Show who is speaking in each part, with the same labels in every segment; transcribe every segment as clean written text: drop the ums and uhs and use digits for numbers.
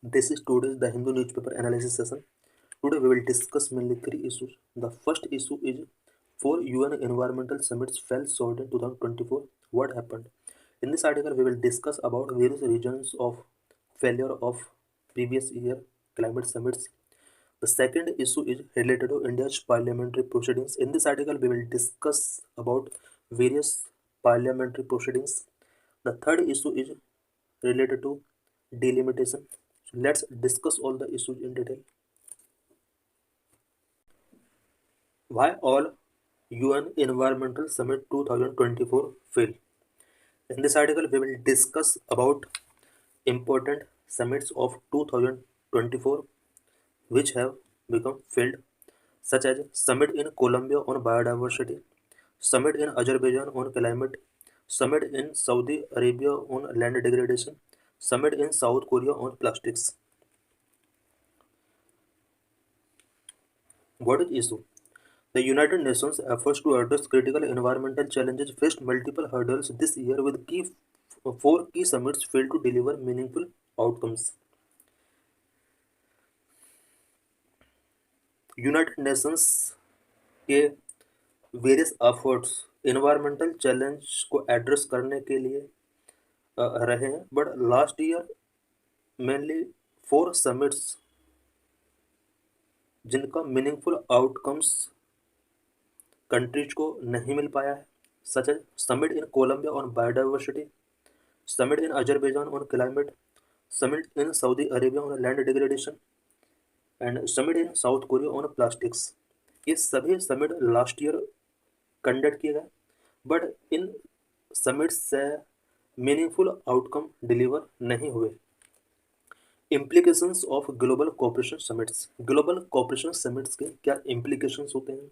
Speaker 1: This is today's The Hindu newspaper analysis session. Today we will discuss mainly three issues. The first issue is four UN environmental summits fell short in 2024. What happened? In this article, we will discuss about various reasons of failure of previous year climate summits. The second issue is related to India's parliamentary proceedings. In this article, we will discuss about various parliamentary proceedings. The third issue is related to delimitation. So let's discuss all the issues in detail. Why all UN Environmental Summit 2024 failed? In this article, we will discuss about important summits of 2024 which have become failed, such as Summit in Colombia on biodiversity, Summit in Azerbaijan on climate, Summit in Saudi Arabia on land degradation, Summit in South Korea on plastics. What is issue? The United Nations efforts to address critical environmental challenges faced multiple hurdles this year with four key summits failed to deliver meaningful outcomes. United Nations के various efforts environmental challenge को address करने के लिए रहे हैं, but last year mainly four summits जिनका meaningful outcomes countries को नहीं मिल पाया है, such as summit in Colombia on biodiversity, summit in Azerbaijan on climate, summit in Saudi Arabia on land degradation and summit in South Korea on plastics. ये सभी summit last year conduct किए गए, but in summit से meaningful outcome deliver नहीं हुए. Implications of global cooperation summits. Global cooperation summits के क्या implications होते हैं?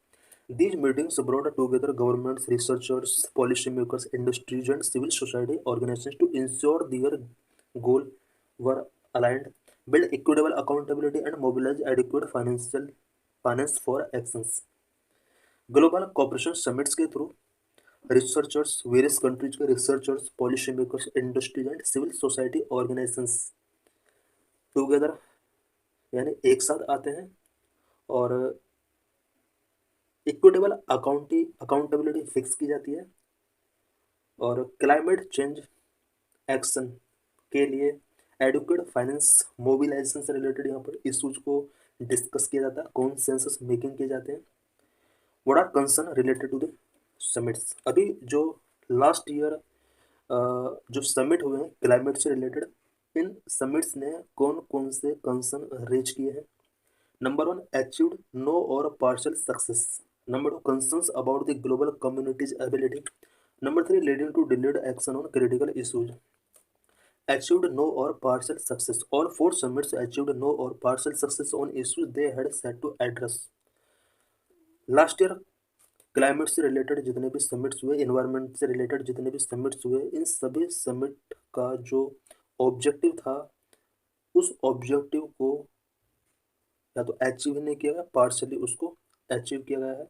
Speaker 1: These meetings brought together governments, researchers, policymakers, industries, and civil society organizations to ensure their goals were aligned, build equitable accountability, and mobilize adequate finance for actions. Global cooperation summits के through researchers, various countries के researchers, policy makers, industries and civil society organisations together यानी एक साथ आते हैं और equitable accountability fix की जाती है और क्लाइमेट चेंज एक्शन के लिए एडुकेट फाइनेंस मोबिलाइजेशन से रिलेटेड यहाँ पर इश्यूज को डिस्कस किया जाता है, कॉन्सेंसस मेकिंग किए जाते हैं. What are concern related to the summits? अभी जो लास्ट ईयर जो समिट हुए हैं क्लाइमेट से रिलेटेड, इन समिट्स ने कौन कौन से कंसर्न रेज किए हैं? नंबर 1, अचीव्ड नो और partial success. Number 2, concerns about the global community's ability. Number 3, leading to delayed action on critical issues. Achieved no or partial success. All four summits achieved no or partial success on issues they had set to address. Last year climate से related जितने भी summits हुए, environment से related जितने भी summits हुए, इन सभी summit का जो ऑब्जेक्टिव था उस ऑब्जेक्टिव को या तो अचीव नहीं किया गया, पार्शली उसको अचीव किया गया है.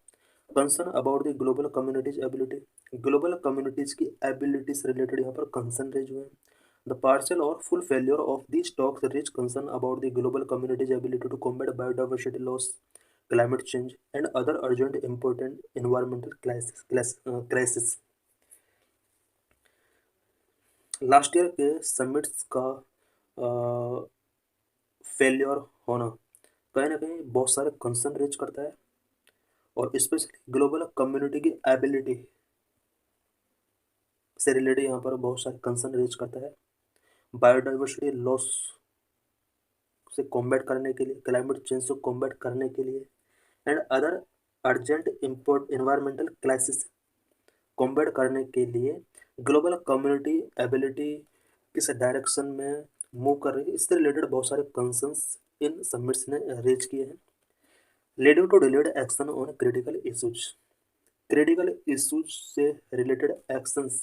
Speaker 1: Concern about the global communities ability. Global communities की एबिलिटी से रिलेटेड यहाँ पर कंसर्न रेज हुए हैं. द पार्शियल और full failure of these talks raise concern about the global communities ability to combat biodiversity loss, climate change, and other urgent important environmental crisis. Last year के summits का failure होना कहीं ना कहीं बहुत सारे कंसर्न रेज करता है और स्पेशली ग्लोबल कम्युनिटी की एबिलिटी से रिलेटेड यहाँ पर बहुत सारे कंसर्न रेज करता है. बायोडाइवर्सिटी लॉस से कॉम्बैट करने के लिए, क्लाइमेट चेंज से कॉम्बैट करने के लिए and other urgent import environmental crisis combat करने के लिए ग्लोबल कम्युनिटी एबिलिटी किस डायरेक्शन में मूव कर रही है, इससे रिलेटेड बहुत सारे कंसर्न्स इन समिट्स ने रेज किए हैं. Leading to delayed action on critical issues. Critical issues से रिलेटेड एक्शंस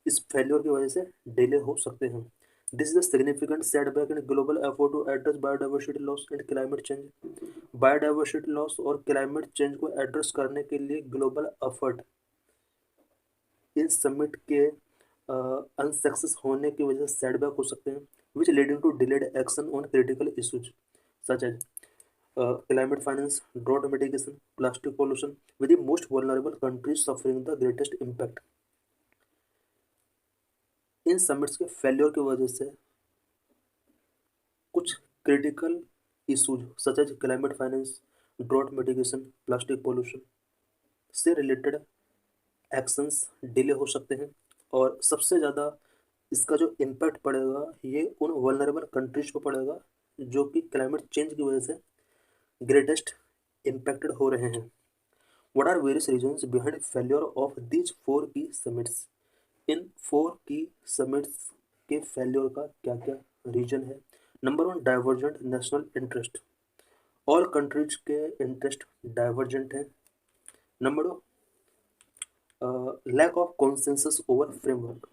Speaker 1: इस फेल्योर की वजह से डिले हो सकते हैं. This is a significant setback in global effort to address biodiversity loss and climate change. Biodiversity loss और climate change को एड्रेस करने के लिए ग्लोबल एफर्ट इस समिट के अनसक्सेस होने की वजह से सेटबैक हो सकते हैं. which leading to delayed action on critical issues such as climate finance, drought mitigation, plastic pollution, with the most vulnerable countries suffering the greatest impact. इन समिट्स के फेल्योर की वजह से कुछ critical issues such as climate finance, drought mitigation, plastic pollution से related actions delay हो सकते हैं। और सबसे ज़्यादा इसका जो इम्पैक्ट पड़ेगा ये उन वल्नरेबल कंट्रीज पर पड़ेगा जो कि क्लाइमेट चेंज की वजह से ग्रेटेस्ट इम्पैक्टेड हो रहे हैं। What are various reasons behind failure of these 4 key summits? इन 4 key summits के फेल्योर का क्या क्या रीजन है? Number 1, divergent national interest. All countries के इंटरेस्ट डाइवर्जेंट है। Number 2, lack of consensus over framework.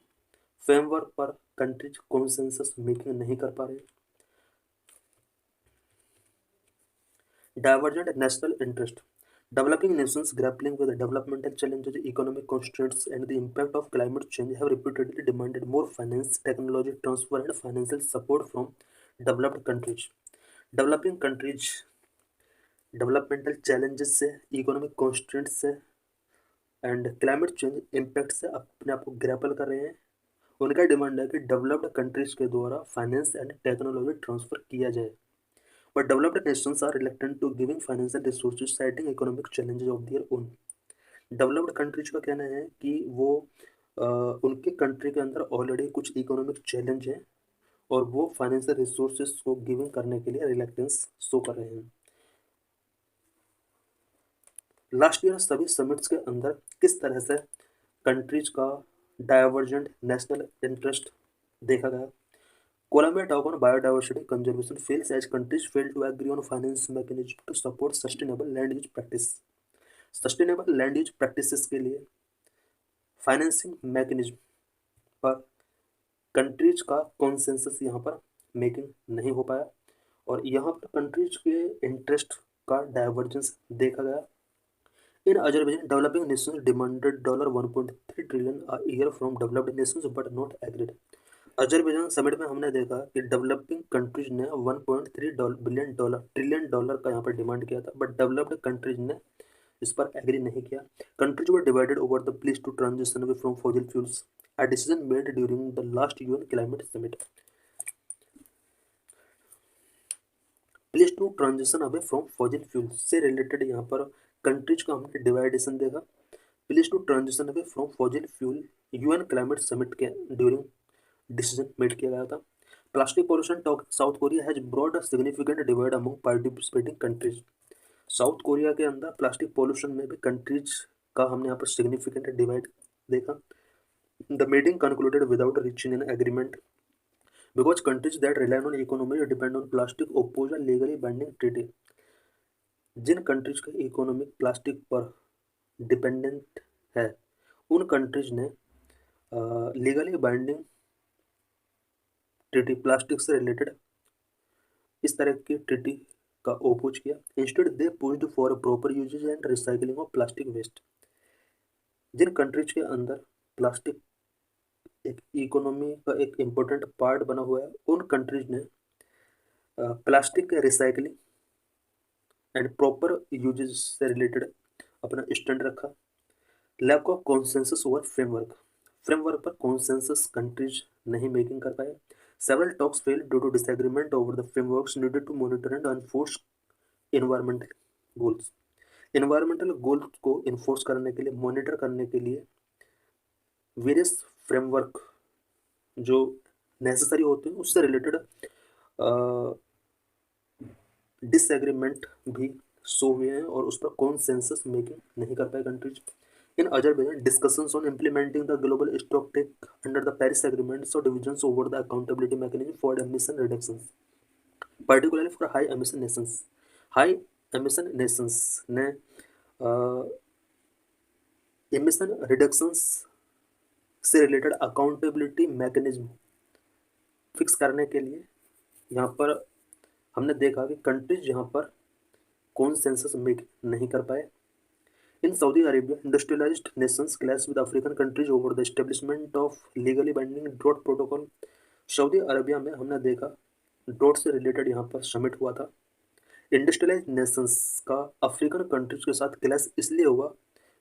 Speaker 1: Framework पर कंट्रीज कॉन्सेंसस मेकिंग नहीं कर पा रहे। Divergent national interest. Developing nations grappling with developmental challenges, economic constraints, and the impact of climate change have repeatedly demanded more finance, technology transfer, and financial support from developed countries. Developing countries developmental challenges से, economic constraints से, and climate change impact से अपने आप को grapple कर रहे हैं। उनका डिमांड है कि डेवलप्ड कंट्रीज के द्वारा फाइनेंस एंड टेक्नोलॉजी ट्रांसफर किया जाए। But developed nations are reluctant to giving financial resources, citing economic challenges of their own. Developed countries का कहना है कि वो उनके कंट्री के अंदर ऑलरेडी कुछ इकोनॉमिक चैलेंज हैं और वो फाइनेंशियल रिसोर्सेज को गिविंग करने के लिए रिलैक्टेंस शो कर रहे हैं। लास्ट ईयर सभी समिट्स के अंदर किस तरह से कंट्रीज का डाइवर्जेंट नेशनल इंटरेस्ट देखा गया? Colombia talk on biodiversity conservation fails as countries fail to agree on finance mechanism to support sustainable land use practice. Sustainable land use practices के लिए फाइनेंसिंग मैकेनिज्म पर कंट्रीज का consensus यहाँ पर making नहीं हो पाया और यहाँ पर कंट्रीज के इंटरेस्ट का डाइवर्जेंस देखा गया। In Azerbaijan developing nations demanded $1.3 trillion a year from developed nations but not agreed. Azerbaijan summit में हमने देखा कि डेवलपिंग कंट्रीज ने $1.3 ट्रिलियन का यहाँ पर डिमांड किया था, बट डेवलप्ड कंट्रीज ने इस पर एग्री नहीं किया। Countries were divided over the pledge to transition away from fossil fuels, a decision made during the last UN climate summit. Pledge to transition away from fossil fuels से related यहाँ पर countries का हमने division देखा। Pledge to transition away from fossil fuel UN climate summit के during decision made किया गया था। Plastic pollution talk South Korea has brought a significant divide among participating countries. South Korea के अंदर प्लास्टिक पोल्यूशन में भी countries का हमने यहाँ पर सिग्निफिकेंट डिवाइड देखा। The meeting concluded without reaching an agreement because countries that rely on economy depend on plastic oppose a legally binding treaty. जिन कंट्रीज का इकोनॉमी प्लास्टिक पर डिपेंडेंट है उन कंट्रीज ने लीगली बाइंडिंग ट्रीटी प्लास्टिक से related इस तरह की ट्रीटी का ओपोज किया। Instead they pushed for proper usages and recycling of plastic waste. जिन कंट्रीज के अंदर प्लास्टिक एक इकोनॉमी का एक इम्पोर्टेंट पार्ट बना हुआ है उन कंट्रीज ने प्लास्टिक के रिसाइकलिंग एंड प्रॉपर यूजेज से रिलेटेड अपना स्टैंड रखा। Lack of consensus over framework, framework पर कॉन्सेंसस कंट्रीज नहीं मेकिंग कर पाए। Several talks failed due to disagreement over the frameworks needed to monitor and enforce environmental goals. Environmental goals को enforce करने के लिए, monitor करने के लिए various framework जो necessary होते हैं उससे related disagreement भी शो हुए हैं और उस पर consensus making नहीं कर पाए countries. In Azerbaijan, discussions on implementing the global stocktake under the Paris Agreement saw divisions over the accountability mechanism for emission reductions, particularly for high emission nations. High emission nations ने emission reductions से related accountability mechanism fix करने के लिए यहाँ पर हमने देखा कि कंट्रीज यहाँ पर कॉन्सेंसस मेक नहीं कर पाए। In Saudi Arabia, industrialized nations clash with African countries over the establishment of legally binding drought protocol. Saudi Arabia में हमने देखा ड्रॉट से रिलेटेड यहाँ पर समिट हुआ था। इंडस्ट्रियलाइज नेशंस का अफ्रीकन कंट्रीज के साथ क्लैश इसलिए हुआ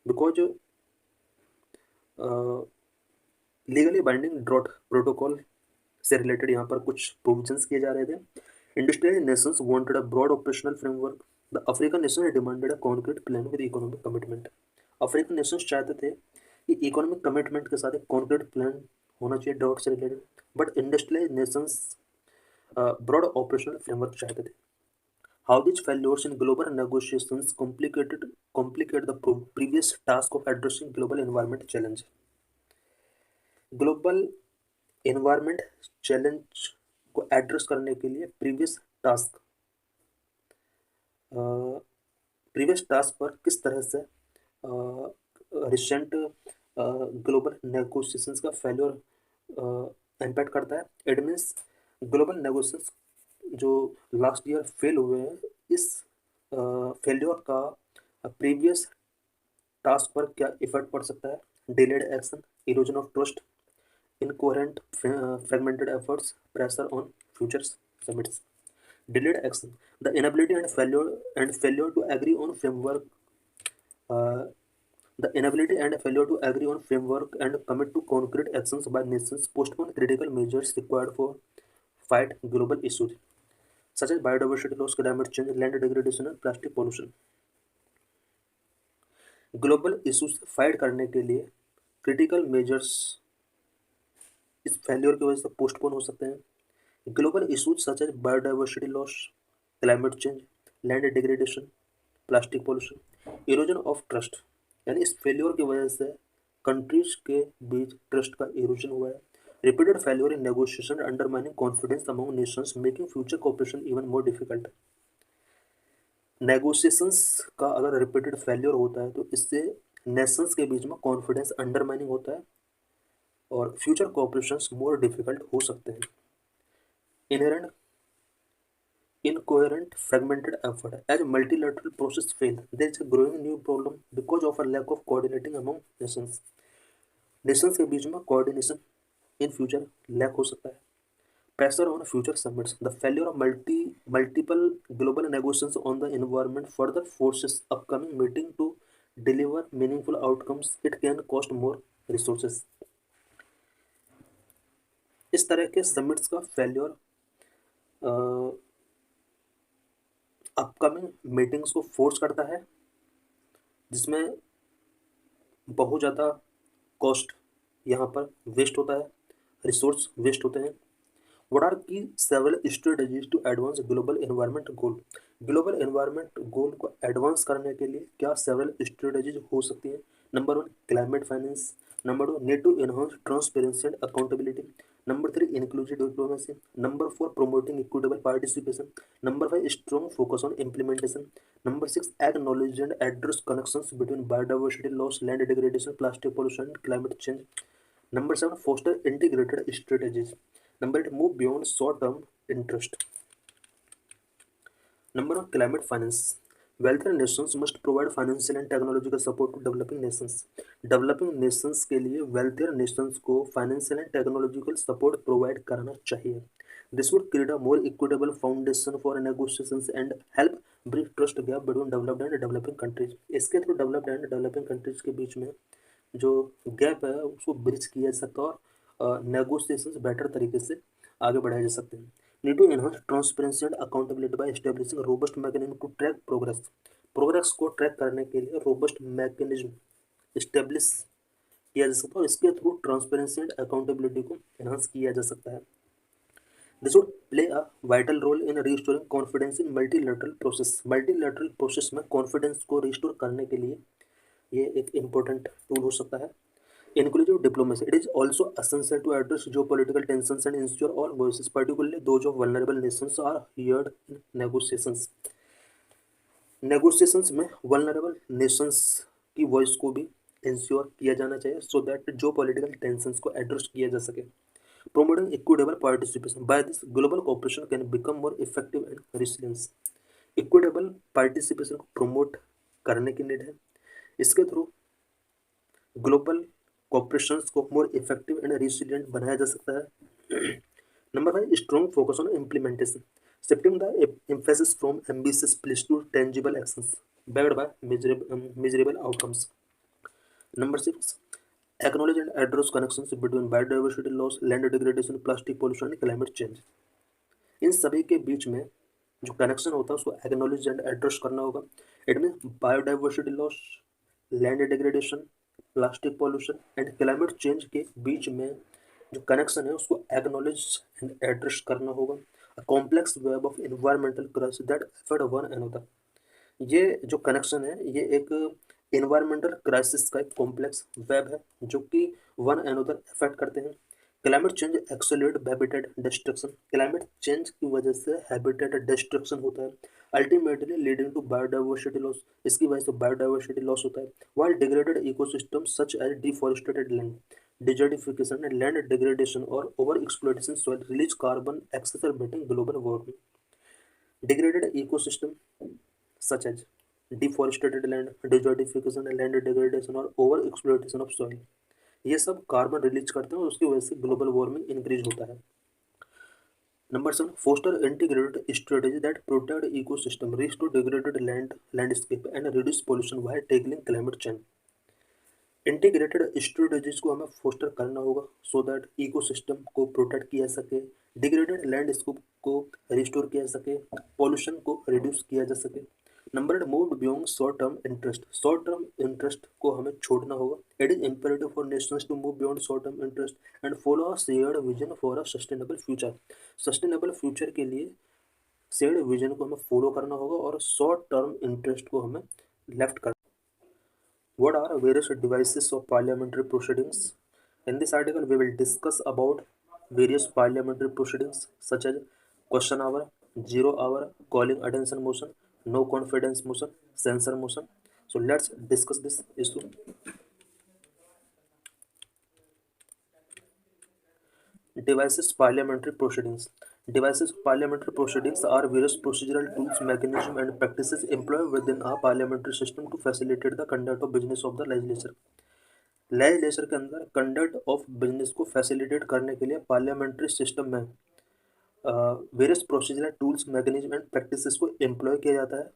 Speaker 1: because legally binding drought protocol से रिलेटेड यहाँ पर कुछ प्रोविजंस किए जा रहे थे। Industrial nations wanted a broad operational framework. The African nations demanded a concrete plan with economic commitment. African nations चाहते थे कि इकोनॉमिक कमिटमेंट के साथ एक कॉन्क्रीट प्लान होना चाहिए ड्रॉट से related, but industrial nations broad operational framework चाहते थे। How these failures in global negotiations complicate the previous task of addressing global environment challenge. Global environment challenge को एड्रेस करने के लिए प्रीवियस टास्क पर किस तरह से रिसेंट ग्लोबल नेगोशिएशंस का फेल्योर इम्पैक्ट करता है। इट मीन्स ग्लोबल नेगोशिएशंस जो लास्ट ईयर फेल हुए हैं, इस फेल्योर का प्रीवियस टास्क पर क्या इफेक्ट पड़ सकता है। Delayed action, erosion of trust, incoherent fragmented efforts, pressure on future summits. Delayed action, the inability and failure to agree on framework, uh, the inability and failure to agree on framework and commit to concrete actions by nations postpone critical measures required for fight global issues such as biodiversity loss, climate change, land degradation and plastic pollution. Global issues fight करने के लिए critical measures इस failure की वजह से postpone हो सकते हैं। Global issues such as biodiversity loss, climate change, land degradation, plastic pollution, erosion of trust, यानी इस फेल्योर की वजह से कंट्रीज के बीच ट्रस्ट का इरोजन हुआ है। Repeated failure in negotiation undermining confidence among Nations making future cooperation even more difficult. Negotiations का अगर रिपीटेड फेल्योर होता है तो इससे नेशंस के बीच में कॉन्फिडेंस अंडरमाइनिंग होता है और फ्यूचर कोऑपरेशंस मोर डिफिकल्ट हो सकते हैं। Inherent incoherent fragmented effort as multilateral process fail, there is a growing new problem because of a lack of coordinating among nations. Nations के बीच में coordination in future lack हो सकता है। Pressure on future summits, the failure of multiple global negotiations on the environment further forces upcoming meeting to deliver meaningful outcomes. It can cost more resources. इस तरह के summits का failure upcoming meetings को force करता है, जिसमें बहुत ज़्यादा कॉस्ट यहाँ पर वेस्ट होता है, रिसोर्स वेस्ट होते हैं। What are key several strategies to advance global environment goal. Global environment goal को एडवांस करने के लिए क्या सेवरल स्ट्रेटजीज हो सकती हैं। Number 1 climate finance, number 2 need to enhance transparency and accountability, number 3 inclusive diplomacy, number 4 promoting equitable participation, number 5 strong focus on implementation, number 6 acknowledge and address connections between biodiversity loss, land degradation, plastic pollution and climate change, number 7 foster integrated strategies, number 8 move beyond short term interest. Number 1 climate finance. Wealthier nations must provide financial and technological support to developing nations. Developing nations के लिए wealthier nations को financial and technological support provide करना चाहिए. This would create a more equitable foundation for negotiations and help bridge trust gap between developed and developing countries. इसके through developed and developing countries के बीच में जो gap है उसको ब्रिज किया जा सकता है और नेगोशिएशंस बेटर तरीके से आगे बढ़ाए जा सकते हैं। Need to enhance transparency and accountability by establishing robust mechanism to track progress को ट्रैक करने के लिए रोबस्ट मैकेनिज्म इस्टेब्लिश किया जा सकता है और इसके थ्रू ट्रांसपेरेंसी एंड अकाउंटेबिलिटी को एनहांस किया जा सकता है। This would play a vital role in restoring confidence in multilateral process. Multilateral process में कॉन्फिडेंस को रिस्टोर करने के लिए ये एक इम्पोर्टेंट टूल हो सकता है। Inclusive diplomacy. It is also essential to address geopolitical tensions and ensure all voices, particularly those of vulnerable nations, are heard in negotiations. Negotiations में vulnerable nations की voice को भी ensure किया जाना चाहिए so that geopolitical tensions को address किया जा सके. Promoting equitable participation. By this, global cooperation can become more effective and resilient. Equitable participation को promote करने की need है। इसके थ्रू ग्लोबल कॉपरेशंस को मोर इफेक्टिव एंड रेसिलिएंट बनाया जा सकता है। Number 5, strong focus on implementation, shifting the emphasis from ambitious plans to tangible actions backed by measurable outcomes. Number 6, acknowledge and address connections between biodiversity loss, land degradation, plastic pollution and climate change. इन सभी के बीच में जो connection होता है उसको acknowledge and address करना होगा. It mean biodiversity loss, land degradation, plastic pollution and climate change के बीच में जो कनेक्शन है उसको एक्नॉलेज एंड एड्रेस करना होगा. A complex web of environmental crisis that affect one another. ये जो कनेक्शन है ये एक इन्वायरमेंटल क्राइसिस का एक कॉम्प्लेक्स वेब है जो कि वन अनदर अफेक्ट करते हैं. Climate change accelerate habitat destruction. Climate change की वजह से हैबिटेट डिस्ट्रक्शन होता है, ultimately leading to biodiversity loss. इसकी वजह से बायोडाइवर्सिटी लॉस होता है. While degraded ecosystem such as deforested land, desertification and land degradation और over exploitation soil release carbon exacerbating global warming. Degraded ecosystem such as deforested land, desertification, land degradation और over exploitation of soil, ये सब carbon release करते हैं और उसकी वजह से ग्लोबल वार्मिंग इंक्रीज होता है. Number 7, foster integrated strategy that protect ecosystem, restore degraded landscape and reduce pollution while tackling climate change. Integrated strategies को हमें फोस्टर करना होगा सो दैट इकोसिस्टम को प्रोटेक्ट किया जा सके, डिग्रेडेड लैंडस्केप को रिस्टोर किया जा सके, पॉल्यूशन को रिड्यूस किया जा सके. Number 8, move beyond short term interest. Short term interest को हमें छोड़ना होगा. It is imperative for nations to move beyond short term interest and follow a shared vision for a sustainable future. Sustainable future के लिए shared vision को हमें follow करना होगा और शॉर्ट टर्म इंटरेस्ट को हमें लेफ्ट करना. What are various devices of parliamentary proceedings? In this article, we will discuss about various parliamentary proceedings such as question hour, zero hour, calling attention motion, no confidence motion, censure motion. So let's discuss this issue. Devices parliamentary proceedings. Devices parliamentary proceedings are various procedural tools, mechanisms, and practices employed within a parliamentary system to facilitate the conduct of business of the legislature. Legislature के अंदर conduct of business को facilitate करने के लिए parliamentary system में various procedural tools, mechanism and practices को employ किया जाता है.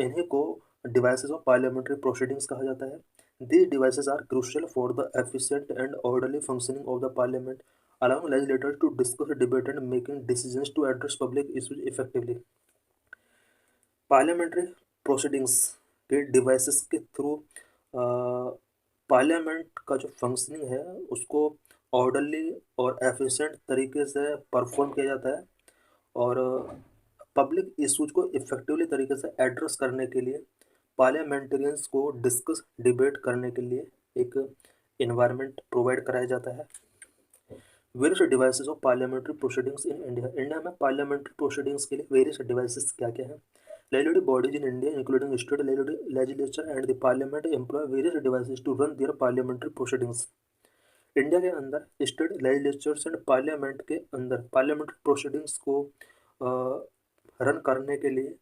Speaker 1: इन्हीं को डिवाइसेस ऑफ पार्लियामेंट्री प्रोसीडिंग्स कहा जाता है. These devices are crucial for the efficient and orderly functioning of the parliament, allowing legislators to discuss, debate, and making decisions to address public issues effectively. Parliamentary proceedings के devices के through parliament का जो functioning है उसको orderly और efficient तरीके से perform किया जाता है और पब्लिक इश्यूज को इफेक्टिवली तरीके से एड्रेस करने के लिए पार्लियामेंटेरियंस को डिस्कस, डिबेट करने के लिए एक इन्वायरमेंट प्रोवाइड कराया जाता है. Various devices of parliamentary proceedings in India. India में पार्लियामेंट्री प्रोसीडिंग्स के लिए वेरियस डिवाइसेस क्या क्या है? Legislative bodies in India, including state legislature and the parliament, employ various devices to run their parliamentary proceedings. India के अंदर state legislatures and parliament के अंदर पार्लियामेंट्री प्रोसीडिंग्स को रन करने के लिए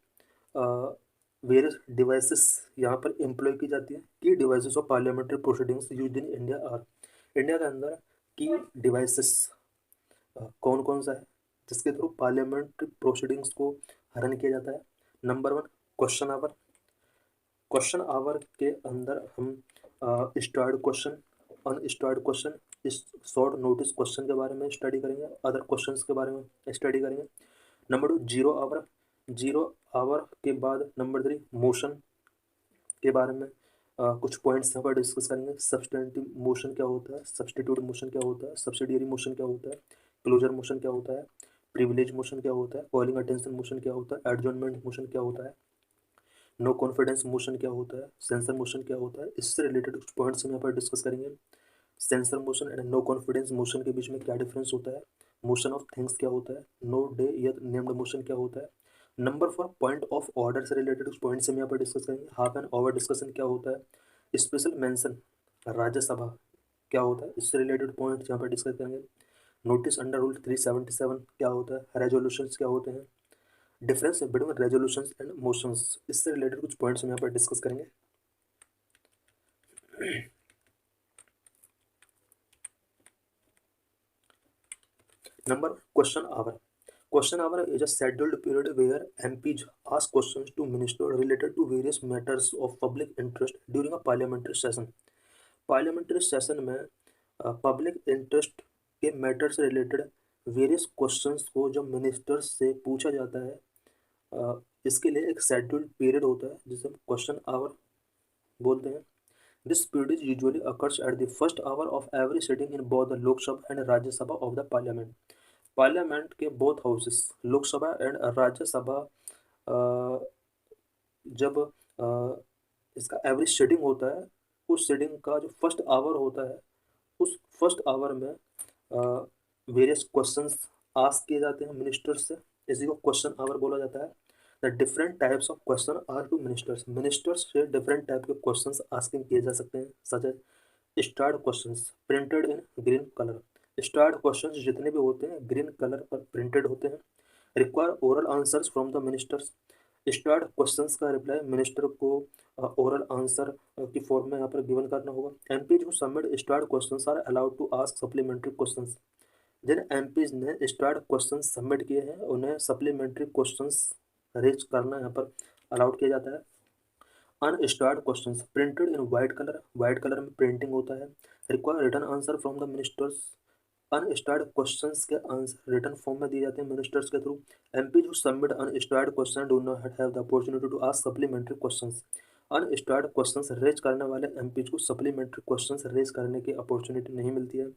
Speaker 1: वेरियस डिवाइसेस यहाँ पर एम्प्लॉय की जाती है. Key devices of parliamentary proceedings used in India are. India के अंदर की डिवाइसेस कौन कौन सा है जिसके थ्रू पार्लियामेंट्री प्रोसीडिंग्स को रन किया जाता है? Number 1, question hour. Question hour के अंदर हम स्टार्ट क्वेश्चन, अनस्टार्ट क्वेश्चन, इस शॉर्ट नोटिस क्वेश्चन के बारे में स्टडी करेंगे, अदर क्वेश्चंस के बारे में स्टडी करेंगे. Number 2, zero hour. Zero hour के बाद नंबर 3, मोशन के बारे में कुछ पॉइंट्स यहाँ पर डिस्कस करेंगे. सब्सटेंटिव मोशन क्या होता है, सब्सटीट्यूट मोशन क्या होता है, सब्सिडियरी मोशन क्या होता है, क्लोजर मोशन क्या होता है, प्रिविलेज मोशन क्या होता है, कॉलिंग अटेंशन मोशन क्या होता है, एडजॉर्नमेंट मोशन क्या होता है, नो कॉन्फिडेंस मोशन क्या होता है, सेंसर मोशन क्या होता है. इससे रिलेटेड कुछ पॉइंट्स हम यहाँ पर डिस्कस करेंगे. Censure motion and no confidence motion के बीच में क्या डिफरेंस होता है, मोशन ऑफ थिंग्स क्या होता है, नो डे या नेम्ड मोशन क्या होता है. नंबर 4, पॉइंट ऑफ ऑर्डर से रिलेटेड कुछ पॉइंट्स हम यहाँ पर डिस्कस करेंगे. हाफ एंड ओवर डिस्कशन क्या होता है, स्पेशल मेंशन राज्यसभा क्या होता है, इससे रिलेटेड पॉइंट्स यहाँ पर डिस्कस करेंगे. नोटिस अंडर रूल 377 क्या होता है, रेजोल्यूशंस क्या होते हैं, difference between resolutions and motions, इससे रिलेटेड कुछ पॉइंट्स हम यहाँ पर डिस्कस करेंगे. Number question hour. Question hour is a scheduled period where MPs ask questions to minister related to various matters of public interest during a parliamentary session. Parliamentary session में public interest के matter से related various questions को जब ministers से पूछा जाता है, इसके लिए एक शेड्यूल्ड पीरियड होता है जिसे हम क्वेश्चन आवर बोलते हैं. This period is usually occurs at the first hour of every sitting in both the Lok Sabha and Rajya Sabha of the parliament. Parliament के both houses Lok Sabha and Rajya Sabha जब इसका एवरेज सिटिंग होता है, उस सिटिंग का जो फर्स्ट आवर होता है, उस फर्स्ट आवर में वेरियस क्वेश्चंस आस्क किए जाते हैं मिनिस्टर्स से. इसी को क्वेश्चन आवर बोला जाता है. The different types of question are to ministers. Ministers से डिफरेंट टाइप के क्वेश्चंस आस्किंग किए जा सकते हैं, such as starred questions printed in green colour. Starred questions जितने भी होते हैं ग्रीन कलर पर प्रिंटेड होते हैं. Require oral answers from the ministers. Starred questions का रिप्लाई मिनिस्टर को ओरल आंसर की फॉर्म में यहाँ पर गिवन करना होगा. MPs who submit starred questions are allowed to ask supplementary questions. जिन एमपीज ने स्टार्ड क्वेश्चंस सबमिट किए हैं उन्हें सप्लीमेंट्री क्वेश्चंस रेज करना यहाँ पर अलाउड किया जाता है. Unstarred questions printed in white colour. White colour में प्रिंटिंग होता है. Require written answer from the ministers. Unstarred questions के आंसर रिटर्न फॉर्म में दिए जाते हैं मिनिस्टर्स के थ्रू. एमपी जो submit unstarred question do not have the opportunity to ask supplementary questions. Unstarred questions raise करने वाले एमपी को सप्लीमेंट्री क्वेश्चंस रेज करने की अपॉर्चुनिटी नहीं मिलती है.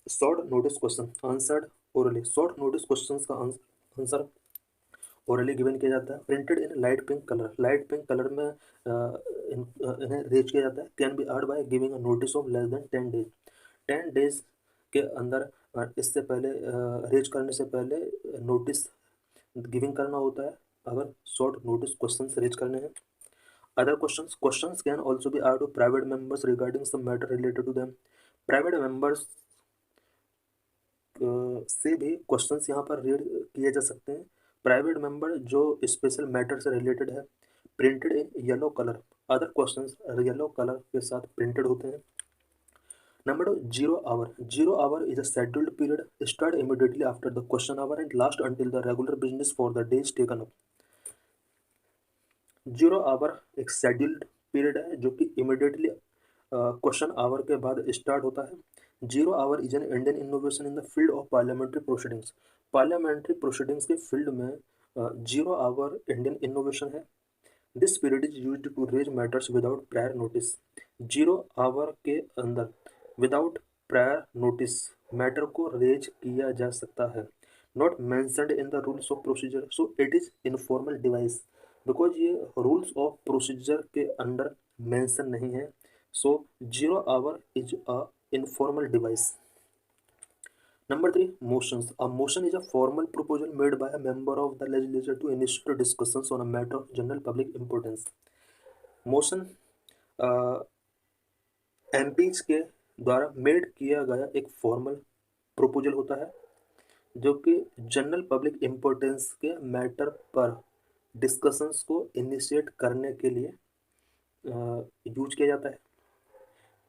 Speaker 1: Short notice question answered orally. Short notice questions का आंसर ओरली गिवन किया जाता है. Printed in light pink colour. Light pink colour में इन्हें रेज किया जाता है. Can be earned by giving a notice of less than 10 days. 10 days के अंदर इससे पहले रेज करने से पहले नोटिस गिविंग करना होता है अगर शॉर्ट नोटिस क्वेश्चन रेज करने हैं. Other questions can also be आर्ड to private members regarding some matter related to them. Private members से भी क्वेश्चंस यहाँ पर रीड किए जा सकते हैं. प्राइवेट मेंबर जो स्पेशल मैटर से रिलेटेड है. Printed in yellow colour. Other questions yellow colour के साथ प्रिंटेड होते हैं. Number 2, 0 hour. 0 hour is a scheduled period. Start immediately after the question hour and last until the regular business for the day is taken up. 0 hour एक scheduled period है जो कि immediately question hour के बाद start होता है. 0 hour is an Indian innovation in the field of parliamentary proceedings. Parliamentary proceedings के field में 0 hour इंडियन इनोवेशन है. This period is used to raise matters without prior notice. 0 hour के अंदर without prior notice matter को raise किया जा सकता है. Not mentioned in the rules of procedure, so it is informal device. Because ये rules of procedure के under mention नहीं है, so 0 hour is a informal device. Number 3, motions. A motion is a formal proposal made by a member of the legislature to initiate discussions on a matter of general public importance. Motion MPs के द्वारा made किया गया एक formal proposal होता है जो कि general public importance के मैटर पर डिस्कशंस को इनिशिएट करने के लिए यूज किया जाता है.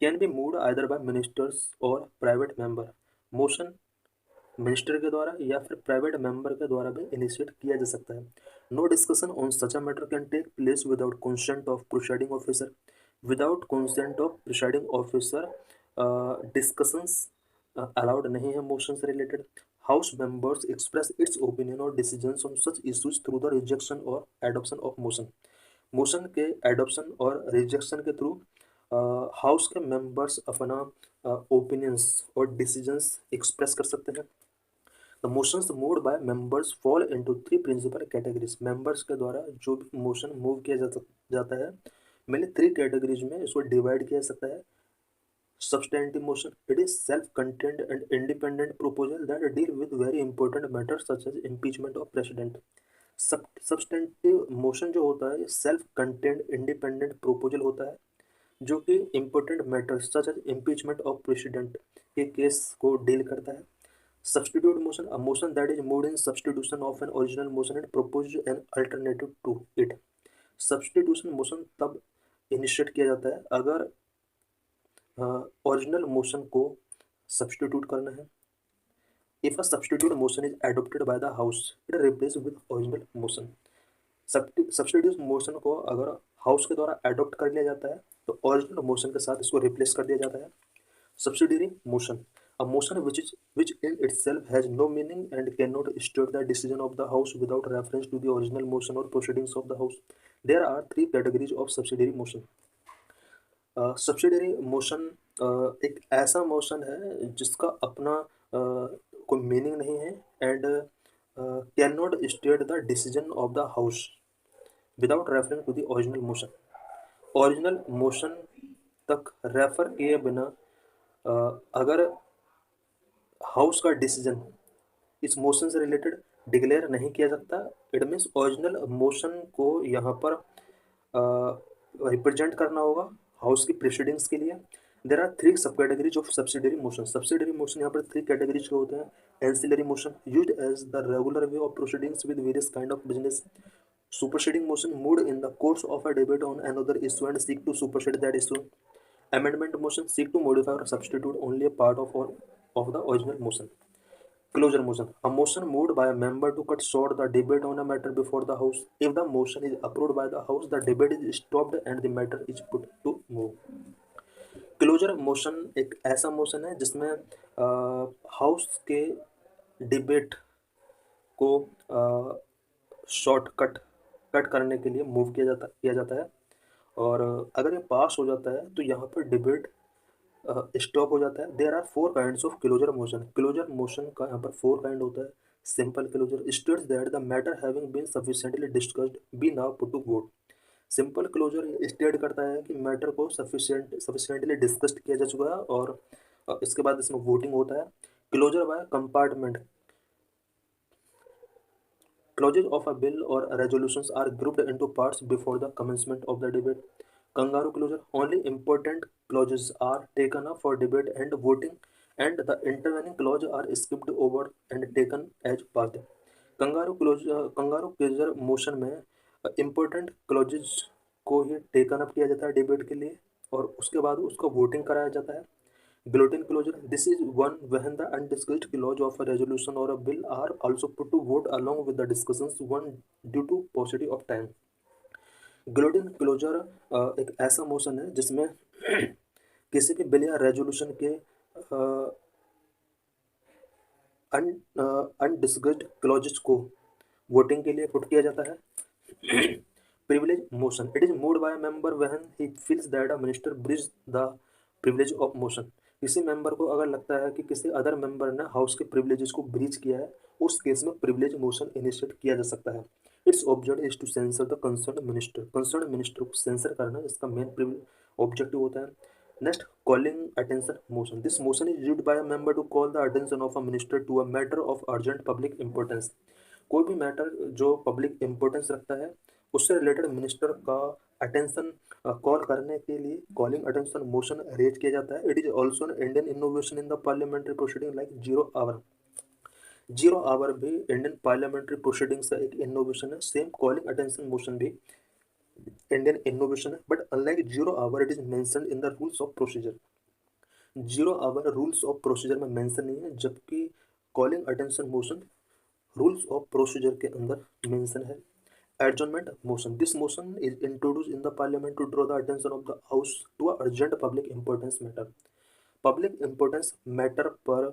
Speaker 1: Can be moved either bye ministers और प्राइवेट मेंबर. मोशन मिनिस्टर के द्वारा या फिर प्राइवेट मेंबर के द्वारा भी इनिशिएट किया जा सकता है. No discussion on such a matter can take place without consent of presiding officer. Without consent of presiding officer discussions allowed नहीं है मोशन से related. House members express its opinion और decisions on such issues through the rejection और adoption of motion. Motion के adoption और rejection के through house के members अपना ओपिनियंस और डिसीजंस एक्सप्रेस कर सकते हैं. The motions moved by members fall into 3 principal categories. members के द्वारा जो भी मोशन मूव किया जाता है मैंने 3 कैटेगरीज में इसको डिवाइड किया जा सकता है. Substantive motion. It is self-contained and independent proposal that deal with very important matters such as impeachment of president. Substantive motion जो होता है सेल्फ कंटेंड इंडिपेंडेंट प्रोपोजल होता है जो कि important matters such as impeachment of president के case को deal करता है. Substitute motion, a motion that is moved in substitution of an original motion and proposed an alternative to it. Substitution motion तब initiate किया जाता है अगर original motion को सब्सटीट्यूट करना है If a substitute motion is adopted by the House, it replaces with original motion. Substitute motion को अगर हाउस के द्वारा अडॉप्ट कर लिया जाता है तो ओरिजिनल मोशन के साथ इसको रिप्लेस कर दिया जाता है. Subsidiary motion, a motion which in itself has no meaning and cannot state the decision of the House without reference to the original motion or proceedings of the House. There are three categories of subsidiary motion. Subsidiary motion एक ऐसा motion है जिसका अपना कोई meaning नहीं है and can not state the decision of the house without reference to the original motion. Original motion तक refer किए बिना अगर हाउस का डिसीजन इस मोशन से रिलेटेड डिक्लेयर नहीं किया सकता, इट मीन्स ओरिजिनल मोशन को यहाँ पर रिप्रेजेंट करना होगा हाउस की प्रोसीडिंग्स के लिए. There are three subcategories of subsidiary motion. Subsidiary motion यहाँ पर थ्री कैटेगरीज के होते हैं. Ancillary motion used as the regular way of proceedings with various kind of business. Superseding motion moved in the course of a debate on another issue and seek to supersede that issue. Amendment motion seek to modify or substitute only a part of the original motion. Closure motion, a motion moved by a member to cut short the debate on a matter before the House. If the motion is approved by the House, the debate is stopped and the matter is put to move. Closure motion एक ऐसा motion है जिसमें house के debate को cut करने के लिए move किया जाता है और अगर ये पास हो जाता है तो यहाँ पर डिबेट स्टॉप हो जाता है. There are four kinds of closure motion. Closure motion का यहाँ पर फोर काइंड होता है. Simple closure states that the matter having been sufficiently discussed be now put to vote. Simple closure state करता है कि मैटर को सफिशिएंटली डिस्कस्ड किया जा चुका है और इसके बाद इसमें वोटिंग होता है. Closure by compartment. Clauses of a bill or resolutions are grouped into parts before the commencement of the debate. Kangaroo closure. Only important clauses are taken up for debate and voting, and the intervening clauses are skipped over and taken as part. Kangaroo closure motion में important clauses को ही taken up किया जाता है debate के लिए और उसके बाद उसका वोटिंग कराया जाता है. Gluten closure. This is one when the undiscussed clause of a resolution or a bill are also put to vote along with the discussions one due to paucity of time. Gluten closure एक ऐसा motion है जिसमें किसी भी bill या resolution के undiscussed clauses को voting के लिए पुट किया जाता है. Privilege motion. It is moved by a member when he feels that a minister breached the privilege of motion. किसी मेंबर को अगर लगता है कि किसी अदर मेंबर ने हाउस के प्रिविलेजेस को ब्रीच किया है, उस केस में प्रिविलेज मोशन इनिशिएट किया जा सकता है. Its object is to censure the concern minister. Concern minister को सेंसर करना इसका मेन ऑब्जेक्टिव होता है. Next, calling attention motion. This motion is used by a member to call the attention of a minister to a matter of urgent public importance. कोई भी matter जो public importance रखता है उससे रिलेटेड मिनिस्टर का attention call करने के लिए कॉलिंग अटेंशन मोशन रेज किया जाता है. It is also an Indian innovation in the parliamentary proceeding like zero hour. Zero hour भी इंडियन पार्लियामेंट्री प्रोसीडिंग्स का एक इनोवेशन है. सेम कॉलिंग अटेंशन मोशन भी इंडियन इनोवेशन है but unlike zero hour it is mentioned in the rules of procedure. Zero hour rules of procedure में mention नहीं है जबकि calling attention motion rules of procedure के अंदर mention है. Adjournment motion. This motion is introduced in the parliament to draw the attention of the house to a urgent public importance matter. Public importance matter पर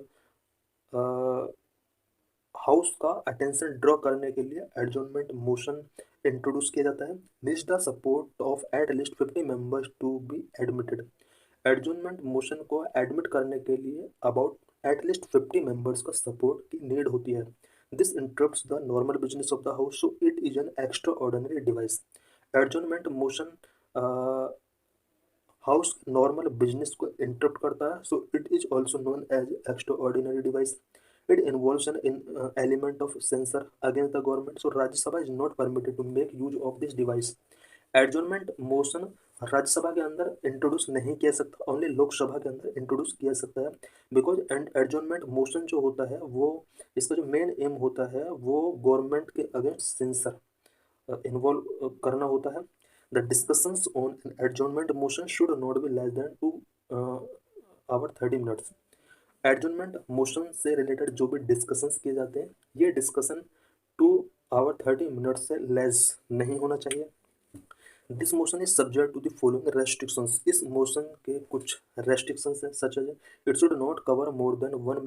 Speaker 1: house का attention draw करने के लिए adjournment motion introduce किया जाता है. Needs the support of at least 50 members to be admitted. Adjournment motion को admit करने के लिए अबाउट एट लीस्ट 50 मेंबर्स का सपोर्ट की नीड होती है. This interrupts the normal business of the house, so it is an extraordinary device. Adjournment motion house normal business को interrupt करता है, so it is also known as extraordinary device. It involves an element of censor against the government, so Rajya Sabha is not permitted to make use of this device. Adjournment motion Rajya Sabha के अंदर introduce नहीं किया सकता, only Lok Sabha के अंदर introduce किया सकता है. बिकॉज एडजॉर्नमेंट मोशन जो होता है वो इसका जो मेन एम होता है वो गवर्नमेंट के अगेंस्ट सेंसर इन्वॉल्व करना होता है. The discussions on an adjournment motion should not be less than 2 hours 30 minutes. Adjournment motion से रिलेटेड जो भी डिस्कशंस किए जाते हैं, ये डिस्कशन 2 आवर 30 मिनट से लेस नहीं होना चाहिए। This motion is subject to the following restrictions. इस मोशन के कुछ रेस्ट्रिक्शंस हैं, such as it should not cover more than one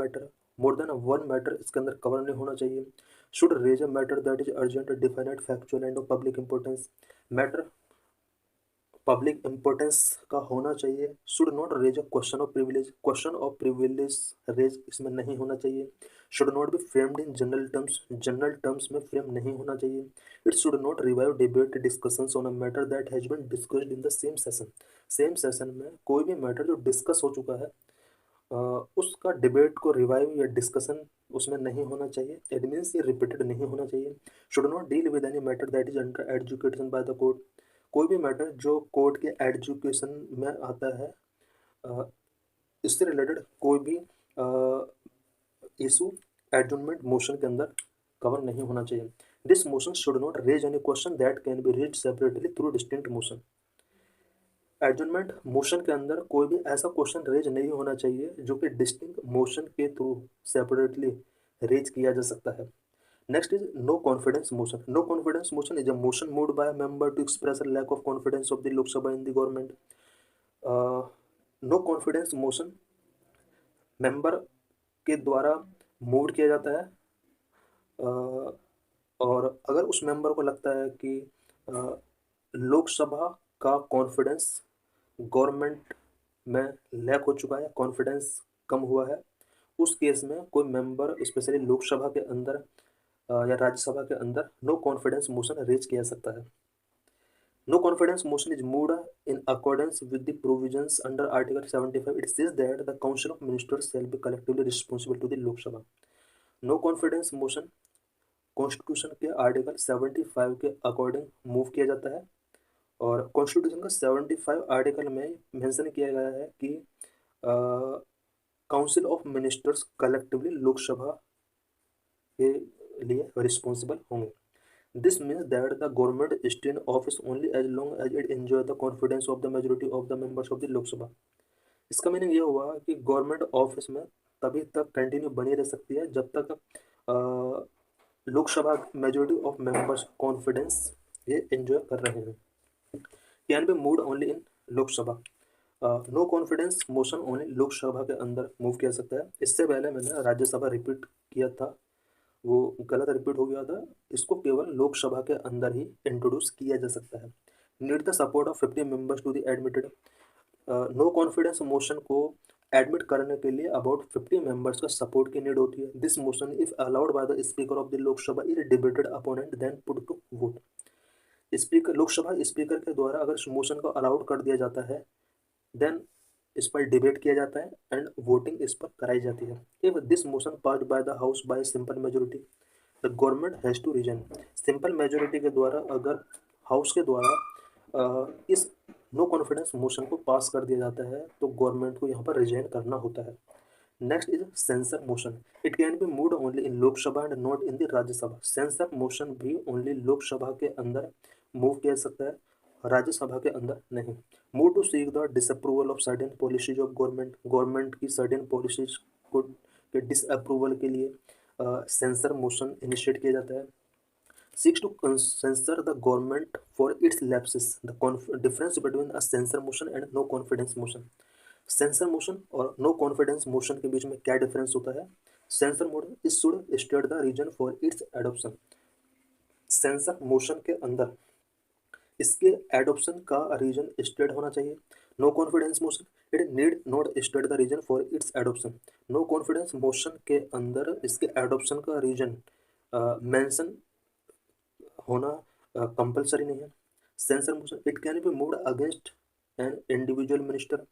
Speaker 1: matter इसके अंदर कवर नहीं होना चाहिए। Should raise a matter that is urgent, definite, factual and of public importance. Matter public importance का होना चाहिए। Should not raise a question of privilege raise इसमें नहीं होना चाहिए। Should not be framed in general terms में frame नहीं होना चाहिए। It should not revive debate discussions on a matter that has been discussed in the same session में कोई भी मैटर जो डिस्कस हो चुका है उसका डिबेट को रिवाइव या डिस्कशन उसमें नहीं होना चाहिए। इट मीन्स ये रिपीटेड नहीं होना चाहिए। Should not deal with any matter that is under education by the court. कोई भी मैटर जो कोर्ट के एजुकेशन में आता है इससे रिलेटेड कोई भी इशू एडजर्नमेंट मोशन के अंदर कवर नहीं होना चाहिए। This motion should not raise any question that can be raised separately through distinct motion. Adjournment motion के अंदर कोई भी ऐसा क्वेश्चन रेज नहीं होना चाहिए जो कि डिस्टिंक्ट मोशन के थ्रू सेपरेटली रेज किया जा सकता है। Next is no confidence motion. No confidence motion is a motion moved by a member to express a lack of confidence of the Lok Sabha in the government. No confidence motion member के द्वारा मूव किया जाता है और अगर उस member को लगता है कि लोकसभा का कॉन्फिडेंस गवर्नमेंट में लैक हो चुका है, कॉन्फिडेंस कम हुआ है, उस केस में कोई मेंबर स्पेशली लोकसभा के अंदर या राज्यसभा के अंदर नो कॉन्फिडेंस मोशन रेज किया सकता है। No confidence motion is moved in accordance with the provisions under article 75। It says that the council of ministers shall be collectively responsible to the Lok Sabha. No confidence motion constitution के article 75 के according move किया जाता है और constitution का 75 article में mention किया गया है कि council of ministers collectively Lok Sabha के लिए रिस्पॉन्सिबल होंगे। This means that the government stay in office only as long as it enjoy the confidence of the majority of the members of the Lok Sabha. इसका meaning ये हुआ कि गवर्नमेंट ऑफिस में तभी तक कंटिन्यू बनी रह सकती है जब तक Lok Sabha majority of members confidence ये एंजॉय कर रहे हैं। Can be moved only in Lok Sabha. No confidence motion only Lok Sabha के अंदर मूव किया सकता है। इससे पहले मैंने राज्यसभा रिपीट किया था, वो गलत रिपीट हो गया था। इसको केवल लोकसभा के अंदर ही इंट्रोड्यूस किया जा सकता है। Need the support of 50 members to the admitted. No confidence motion को एडमिट करने के लिए अबाउट 50 मेंबर्स का सपोर्ट की नीड होती है। This motion if allowed by the speaker of the Lok Sabha is debated upon and then put to vote. Speaker Lok Sabha speaker के द्वारा अगर इस मोशन को अलाउड कर दिया जाता है देन इस पर डिबेट किया जाता है एंड वोटिंग इस पर कराई जाती है। If this motion passed by the house by simple majority the government has to resign. Simple majority के द्वारा अगर हाउस के द्वारा इस नो कॉन्फिडेंस मोशन को पास कर दिया जाता है तो गवर्नमेंट को यहाँ पर रिजाइन करना होता है। Next is sensor motion. It can be moved only in Lok Sabha and not in the Rajya Sabha. Censure motion भी ओनली लोकसभा के अंदर मूव किया जा सकता है, राज्यसभा के अंदर नहीं। Move to seek the disapproval of certain policies of government की सर्टेन पॉलिसीज को के डिसअप्रूवल के लिए सेंसर मोशन इनिशिएट किया जाता है। Seeks to censor the government for its lapses. The difference between a censor motion and no confidence motion. Censure motion और no confidence motion के बीच में क्या डिफरेंस होता है? Censure motion is should state the reason for its adoption. Censure motion के अंदर इसके एडॉप्शन का रीजन स्टेट होना चाहिए। No confidence motion it need not state the reason for its adoption. No confidence motion के अंदर इसके एडॉप्शन का रीजन मेंशन होना कंपलसरी नहीं है। Censure motion it can be moved against an individual minister,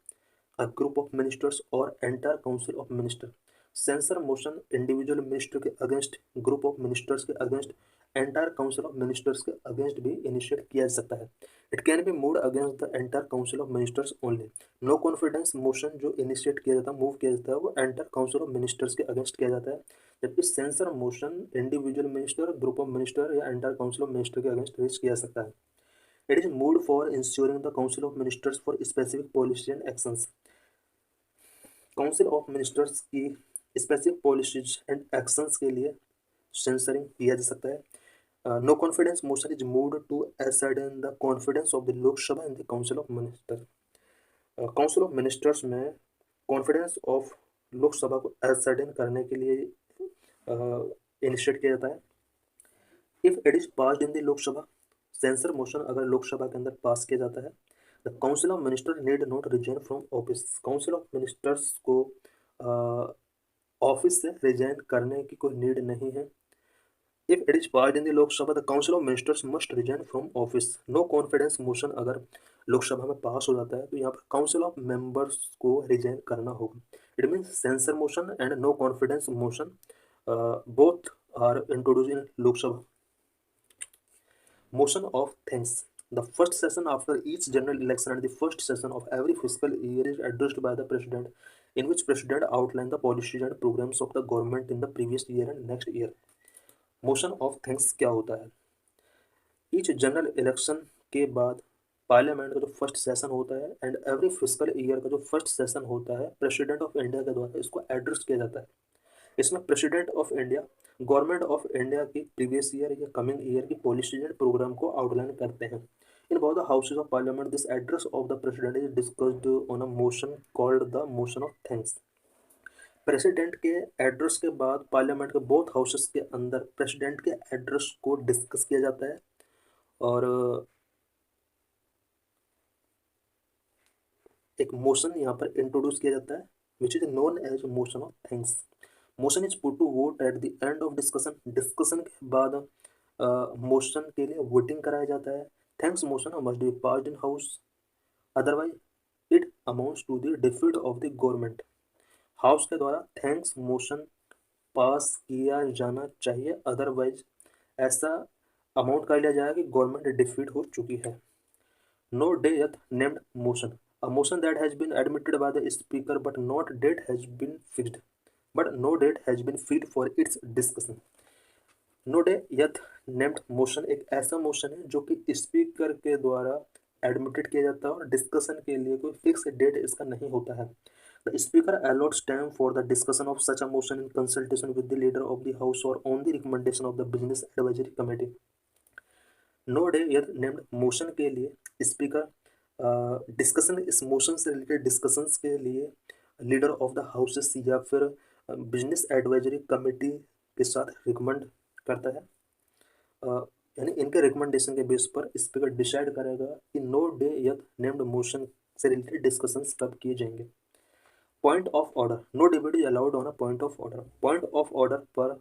Speaker 1: a group of ministers or entire council of minister। Censure motion individual minister के against, group of ministers के against, entire council of ministers के against भी initiate किया जा सकता है। It can be moved against the entire council of ministers only. No confidence motion जो initiate किया जाता है, मूव किया जाता है, वो एंटायर काउंसिल ऑफ मिनिस्टर्स के अगेंस्ट किया जाता है, जबकि censure motion individual minister, group of minister या एंटायर काउंसिल ऑफ मिनिस्टर के अगेंस्ट रेज किया जा सकता है। It is moved for ensuring the council of ministers for specific policy and actions. Council of ministers की स्पेसिफिक पॉलिसीज एंड एक्शंस के लिए censuring किया जा सकता है। No confidence motion is moved to ascertain the confidence of the लोक सभा in the council of minister. Council of ministers में कॉन्फिडेंस ऑफ लोकसभा को ascertain करने के लिए इनिशिएट किया जाता है। If it is passed in the Lok Sabha, censure motion अगर लोकसभा के अंदर पास किया जाता है, the council of minister need not resign from office. Council of ministers को ऑफिस से रिजाइन करने की कोई नीड नहीं है। If it is passed in the Lok Sabha, the council of ministers must resign from office. No confidence motion अगर लोकसभा में पास हो जाता है तो यहाँ पर काउंसिल ऑफ मेंबर्स को रिजाइन करना होगा। It means censure motion and no confidence motion both are introduce in Lok Sabha. Motion of thanks. The first session after each general election and the first session of every fiscal year is addressed by the president, in which president outline the policies and programs of the government in the previous year and next year. Motion of thanks क्या होता है? Each general election के बाद parliament का जो first session होता है and every physical year का जो फर्स्ट सेशन होता है प्रेसिडेंट ऑफ इंडिया के द्वारा इसको एड्रेस किया जाता है। इसमें president of India government of India की प्रीवियस ईयर या कमिंग ईयर की पॉलिसीज एंड प्रोग्राम को आउटलाइन करते हैं। इन both the houses of parliament this address of the president is discussed on a motion called the motion of thanks. President के address के बाद parliament के both houses के अंदर प्रेसिडेंट के एड्रेस को डिस्कस किया जाता है और एक मोशन यहाँ पर इंट्रोड्यूस किया जाता है which is known as motion of thanks. Motion is put to vote at the end of discussion. Discussion के बाद मोशन के लिए वोटिंग कराया जाता है। Thanks motion must be passed in house, otherwise it amounts to the defeat of the government. House के द्वारा thanks motion pass किया जाना चाहिए, अदरवाइज ऐसा अमाउंट कर लिया जाएगा कि गवर्नमेंट डिफीट हो चुकी है। No day yet named motion, a motion that has been admitted by the speaker but not date has been fixed, but no date has been fixed for its discussion. No day yet named motion एक ऐसा motion है जो कि speaker के द्वारा admitted किया जाता है और डिस्कशन के लिए कोई फिक्स डेट इसका नहीं होता है। The speaker allots time for the discussion of such a motion in consultation with the leader of the house और on the recommendation of the business advisory committee. No day yet named motion के लिए speaker discussion इस motion से related discussions के लिए leader of the houses या फिर business advisory committee के साथ रिकमेंड करता है। यानी इनके रिकमेंडेशन के बेस पर स्पीकर डिसाइड करेगा कि no day yet named motion से रिलेटेड डिस्कशंस कब किए जाएंगे। Point of order, no debate is allowed on a point of order. Point of order पर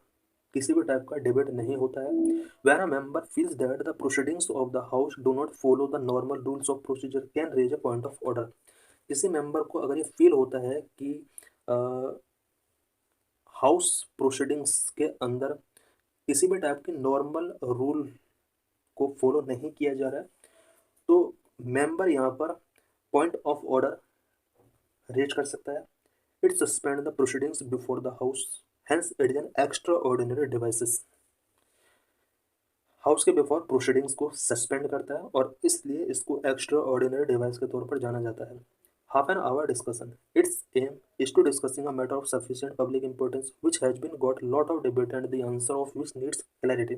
Speaker 1: किसी भी टाइप का डिबेट नहीं होता है। Where a member feels that the proceedings of the house do not follow the normal rules of procedure can raise a point of order. किसी member को अगर ये फील होता है कि हाउस प्रोसीडिंग्स के अंदर किसी भी टाइप के नॉर्मल रूल को फॉलो नहीं किया जा रहा है तो मेंबर यहाँ पर पॉइंट ऑफ ऑर्डर रेज कर सकता है। It suspend the proceedings before the house, hence it is an extra ordinary devices. House के बिफोर प्रोसीडिंग्स को सस्पेंड करता है और इसलिए इसको एक्स्ट्रा ऑर्डिनरी डिवाइस के तौर पर जाना जाता है। Half an hour discussion, its aim is to discussing a matter of sufficient public importance which has been got lot of debate and the answer of which needs clarity.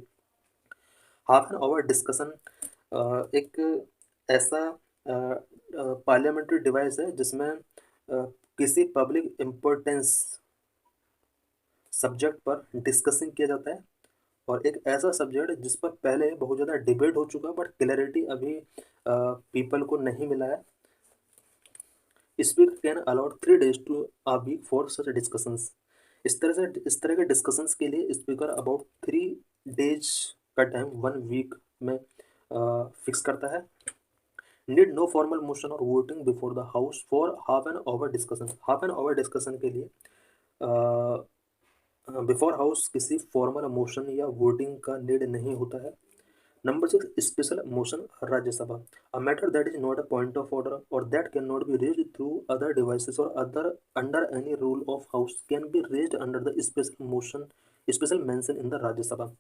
Speaker 1: Half an hour discussion एक ऐसा parliamentary device है जिसमें किसी public importance subject पर discussing किया जाता है और एक ऐसा सब्जेक्ट जिस पर पहले बहुत ज़्यादा डिबेट हो चुका बट क्लैरिटी अभी पीपल को नहीं मिला है। Speaker can allowed 3 days to a week for such discussions. इस तरह के डिस्कशंस के लिए स्पीकर अबाउट 3 days का टाइम 1 week में फिक्स करता है। नीड नो फॉर्मल मोशन और voting before the house for half an hour discussion. Half an hour discussion के लिए बिफोर हाउस किसी फॉर्मल मोशन या वोटिंग का नीड नहीं होता है। Number 6 special motion Rajya Sabha, a matter that is not a point of order और that can not be raised through other devices और other under any rule of house can be raised under the special motion special mention in the Rajya Sabha.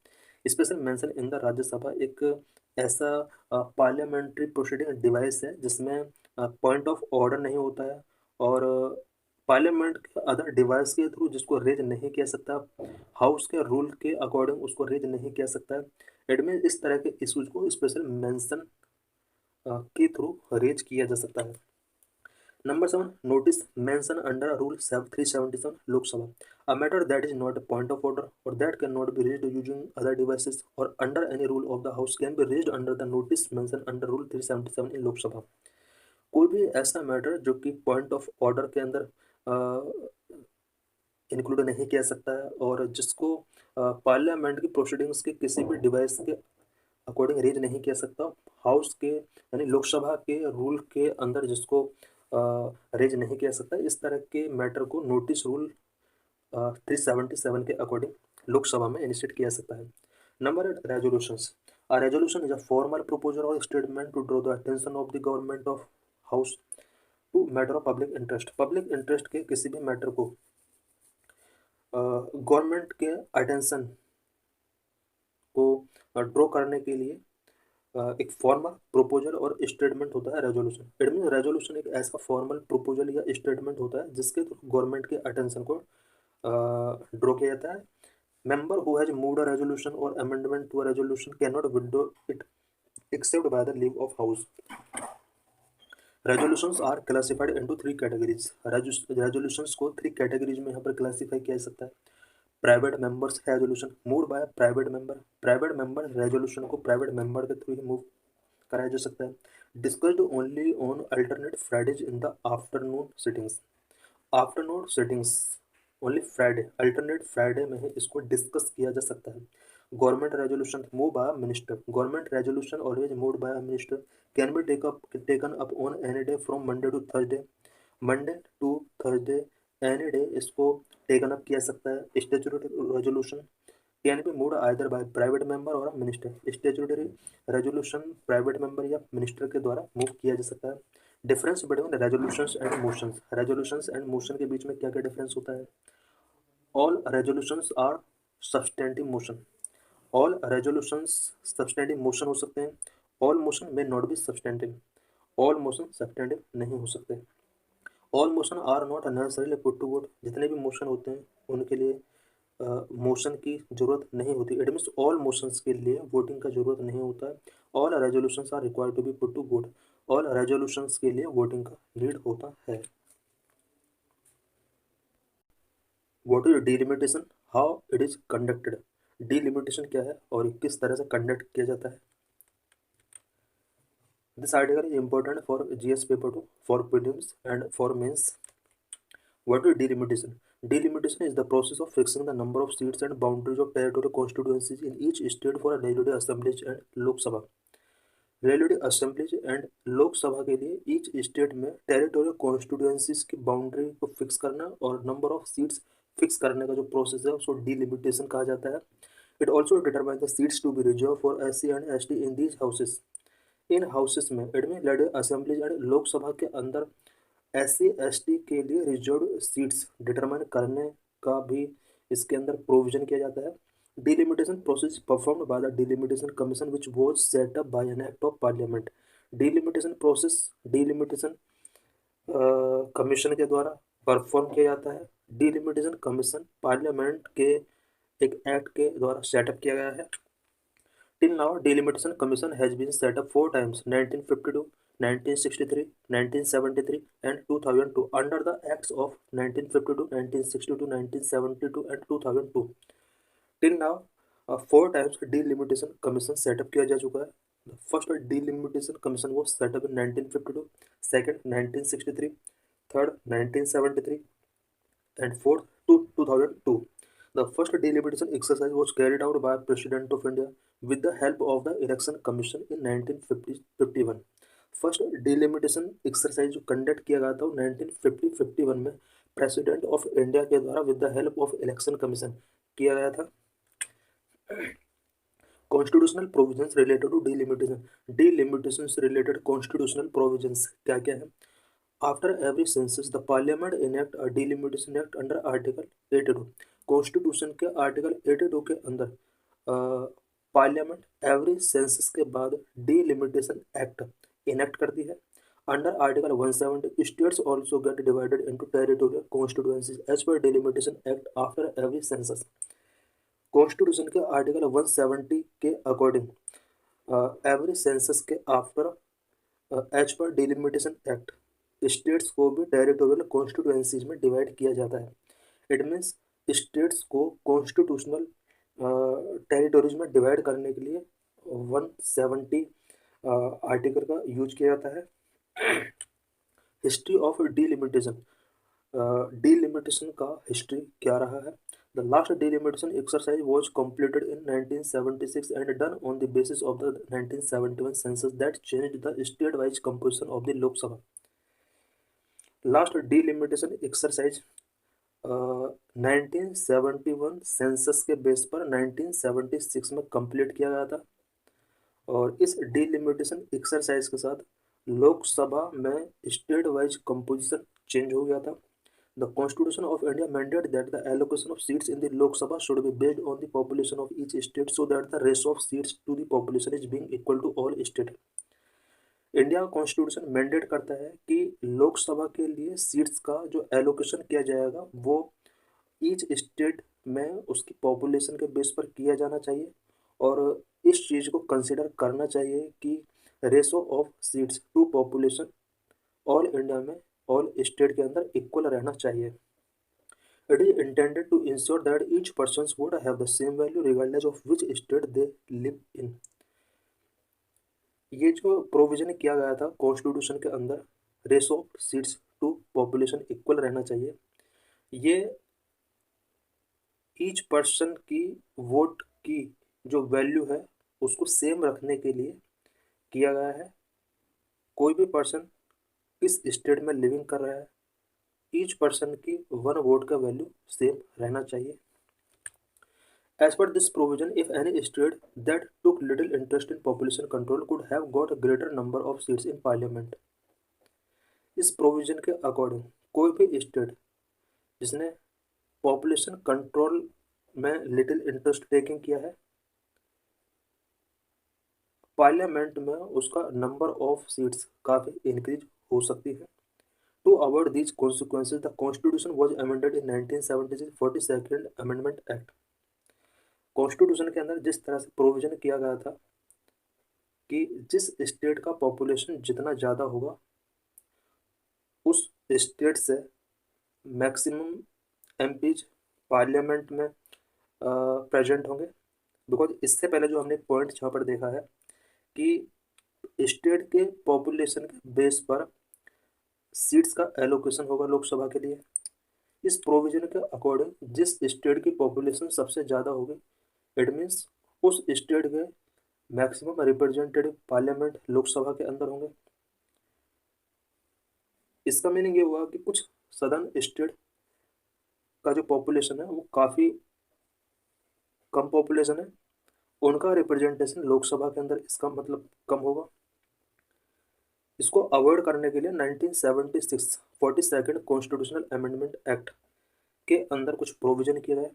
Speaker 1: Special mention in the Rajya Sabha एक ऐसा parliamentary proceeding device है जिसमें point of order नहीं होता है और parliament के अदर डिवाइस के थ्रू जिसको रेज नहीं किया सकता, हाउस के रूल के अकॉर्डिंग उसको रेज नहीं किया सकता। एडमिन इस तरह के इश्यूज को स्पेशल मेंशन के थ्रू रेज किया जा सकता है। Number 7, notice mention under rule 377 Lok Sabha, a matter that is not a point of order or that cannot be raised using other devices or under any rule of the house can be raised under the notice mentioned under rule 377 in लोक सभा। कोई भी ऐसा matter जो कि point of order के अंदर include नहीं किया सकता है और जिसको पार्लियामेंट की प्रोसीडिंग्स के किसी भी डिवाइस के अकॉर्डिंग रेज नहीं किया सकता, हाउस के यानी लोकसभा के रूल के अंदर जिसको रेज नहीं किया सकता, इस तरह के मैटर को नोटिस रूल 377 के अकॉर्डिंग लोकसभा में इनिशिएट किया सकता है। Number 8, resolutions. A resolution is a formal proposal or statement to draw the attention of the government of house to matter of public interest। Public interest के किसी भी matter को government के अटेंशन को ड्रॉ करने के लिए एक फॉर्मल प्रोपोजल और स्टेटमेंट होता है रेजोल्यूशन। इट मीन रेजोल्यूशन एक ऐसा फॉर्मल प्रोपोजल या स्टेटमेंट होता है जिसके थ्रू गवर्नमेंट के अटेंशन को ड्रॉ किया जाता है। Member who has moved a resolution और amendment to a resolution can not withdraw it except by the leave of house. Resolutions are classified into 3 categories. Resolutions को 3 कैटेगरीज में यहाँ पर क्लासीफाई किया जा सकता है। Private members resolution moved by private member, private member resolution को private member के थ्रू ही मूव कराया जा सकता है। Discussed only on alternate Fridays in the afternoon sittings, afternoon sittings only Friday, alternate Friday में ही इसको डिस्कस किया जा सकता है। Government resolution move by minister, government resolution always moved by minister can be taken up on any day from Monday to Thursday, Monday to Thursday any day इसको taken up किया सकता है। Statutory resolution can be moved either by private member और minister, statutory resolution private member या minister के द्वारा मूव किया जा सकता है। Difference between resolutions and motions, resolutions and motion के बीच में क्या क्या डिफरेंस होता है। All resolutions are substantive motion, all resolutions substantive motion हो सकते हैं। All motion may not be substantive, all motion substantive नहीं हो सकते। All motion are not necessarily put to vote, जितने भी मोशन होते हैं उनके लिए मोशन की जरूरत नहीं होती। इट मीन्स ऑल मोशंस के लिए वोटिंग का जरूरत नहीं होता है। All resolutions are required to be put to vote, all resolutions के लिए वोटिंग का नीड होता है। What is delimitation, how it is conducted. Delimitation क्या है और किस तरह से कंडक्ट किया जाता है। This article is important for GS paper 2, for prelims and for mains. What is delimitation? Delimitation is the process of fixing the number of seats and boundaries of territorial constituencies in each state for a legislative assembly and Lok Sabha. Legislative assemblies and Lok Sabha के लिए each state में territorial constituencies की boundary को fix करना और number of seats fix करने का जो प्रोसेस है उसको डिलिमिटेशन कहा जाता है। It also determine the seats to be reserve for SC and ST in these houses, in houses में it mean legislative assemblies and Lok Sabha के अंदर SC ST के लिए रिजर्व सीट्स डिटरमाइन करने का भी इसके अंदर प्रोविजन किया जाता है। Delimitation process performed by the Delimitation Commission which was set up by an act of parliament। Delimitation process Delimitation commission के द्वारा परफॉर्म किया जाता है। Delimitation कमीशन पार्लियामेंट के एक एक्ट के द्वारा सेटअप किया गया है। Till now, Delimitation Commission has been set up 4 times: 1952, 1963, 1973 and 2002 under the acts of 1952, 1962, 1972 and 2002। Till now, 4 times delimitation commission set up किया जा चुका है। The first delimitation commission was set up in 1952, second 1963, third 1973 and fourth to 2002। The first delimitation exercise was carried out by President of India with the help of the Election Commission in 1951। First delimitation exercise जो conduct किया गया था वो 1951 में president of India के द्वारा with the help of election commission किया गया था। Constitutional provisions related to delimitation, delimitation से रिलेटेड कॉन्स्टिट्यूशनल प्रोविजंस क्या क्या है। After every census the parliament enact a delimitation act under article 82। Constitution के आर्टिकल 82 के अंदर पार्लियामेंट एवरी सेंसस के बाद डिलिमिटेशन एक्ट इनेक्ट करती है। Under Article 170, states also get divided into territorial constituencies as per delimitation act after every census. Constitution के article 170 के according every census के आफ्टर एज पर डिलिमिटेशन एक्ट स्टेट्स को भी टेरिटोरियल कॉन्स्टिट्यूएंसीज में divide किया जाता है. इट मीन्स स्टेट्स को कॉन्स्टिट्यूशनल टेरिटोरीज में डिवाइड करने के लिए 170 आर्टिकल का यूज किया जाता है. हिस्ट्री ऑफ डिलिमिटेशन का हिस्ट्री क्या रहा है? The last delimitation exercise was completed in 1976 and done on the basis of the 1971 census that changed the state-wise composition of the Lok Sabha. Last delimitation exercise 1971 census के base पर 1976 में complete किया गया था और इस डिलिमिटेशन एक्सरसाइज के साथ लोकसभा में स्टेट वाइज कंपोजिशन चेंज हो गया था. The Constitution of India mandated that the allocation of seats in the Lok Sabha should be based on the population of each state so that the ratio of seats to the population is being equal to all states. India का constitution mandate करता है कि लोकसभा के लिए seats का जो allocation किया जाएगा वो ईच स्टेट में उसकी पॉपुलेशन के बेस पर किया जाना चाहिए और इस चीज़ को कंसिडर करना चाहिए कि ratio of seats to population all India में ऑल स्टेट के अंदर इक्वल रहना चाहिए. It is intended to ensure that each persons would have the same value regardless of which state they live in. ये जो प्रोविजन किया गया था कॉन्स्टिट्यूशन के अंदर ratio of seats to population equal रहना चाहिए, ये ईच पर्सन की वोट की जो वैल्यू है उसको सेम रखने के लिए किया गया है. कोई भी पर्सन किस स्टेट में लिविंग कर रहा है, ईच पर्सन की वन वोट का वैल्यू सेम रहना चाहिए. एज पर this provision if any state that took little interest in population control could have got a greater number of seats in parliament. इस प्रोविजन के अकॉर्डिंग कोई भी state जिसने पॉपुलेशन कंट्रोल में लिटिल इंटरेस्ट टेकिंग किया है, parliament में उसका नंबर ऑफ सीट्स काफ़ी इंक्रीज हो सकती है. To avoid these consequences, the Constitution was amended in 1976 42nd Amendment Act. Constitution के अंदर जिस तरह से प्रोविजन किया गया था कि जिस स्टेट का पॉपुलेशन जितना ज़्यादा होगा उस स्टेट से मैक्सिमम एमपीज पार्लियामेंट में प्रेजेंट होंगे. बिकॉज इससे पहले जो हमने पॉइंट यहाँ पर देखा है कि स्टेट के पॉपुलेशन के बेस पर सीट्स का एलोकेशन होगा लोकसभा के लिए. इस प्रोविजन के अकॉर्डिंग जिस स्टेट की पॉपुलेशन सबसे ज़्यादा होगी इट मीन्स उस स्टेट के मैक्सिमम रिप्रेजेंटेटिव पार्लियामेंट लोकसभा के अंदर होंगे. इसका मीनिंग ये हुआ कि कुछ सदर्न स्टेट का जो पॉपुलेशन है वो काफ़ी कम पॉपुलेशन है, उनका रिप्रेजेंटेशन लोकसभा के अंदर इसका मतलब कम होगा. इसको अवॉइड करने के लिए 1976 42nd कॉन्स्टिट्यूशनल अमेंडमेंट एक्ट के अंदर कुछ प्रोविजन किए गए.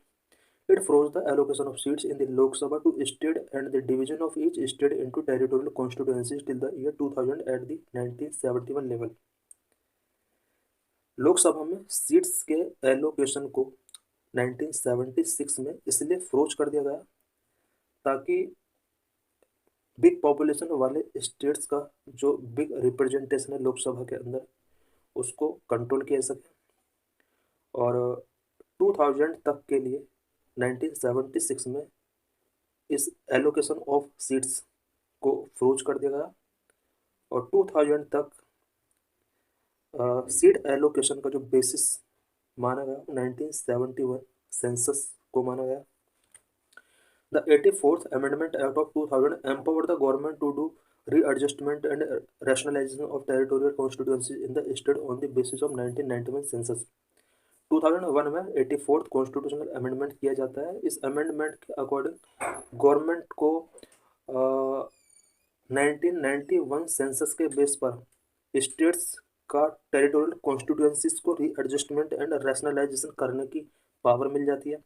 Speaker 1: It froze the allocation of seats in the Lok Sabha to state and the division of each state into territorial constituencies till the year 2000 at the 1971 level. Lok Sabha में seats के allocation को 1976 में इसलिए फ्रोज कर दिया गया ताकि बिग पॉपुलेशन वाले स्टेट्स का जो बिग रिप्रेजेंटेशन है लोकसभा के अंदर उसको कंट्रोल किया जा सके. और 2000 तक के लिए 1976 में इस एलोकेशन ऑफ सीट्स को फ्रोज कर दिया गया और 2000 तक सीट एलोकेशन का जो बेसिस माना गया 1971 सेंसस को माना गया. The 84th Amendment Act of 2000 empowered the government to do readjustment and rationalization of territorial constituencies in the state on the basis of 1991 census. 2001 में 84th कॉन्स्टिट्यूशनल अमेंडमेंट किया जाता है. इस अमेंडमेंट के अकॉर्डिंग गवर्नमेंट को 1991 सेंसस के base पर states का टेरिटोरियल कॉन्स्टिट्यूएंसीज को रीएडजस्टमेंट एंड रैशनलाइजेशन करने की पावर मिल जाती है.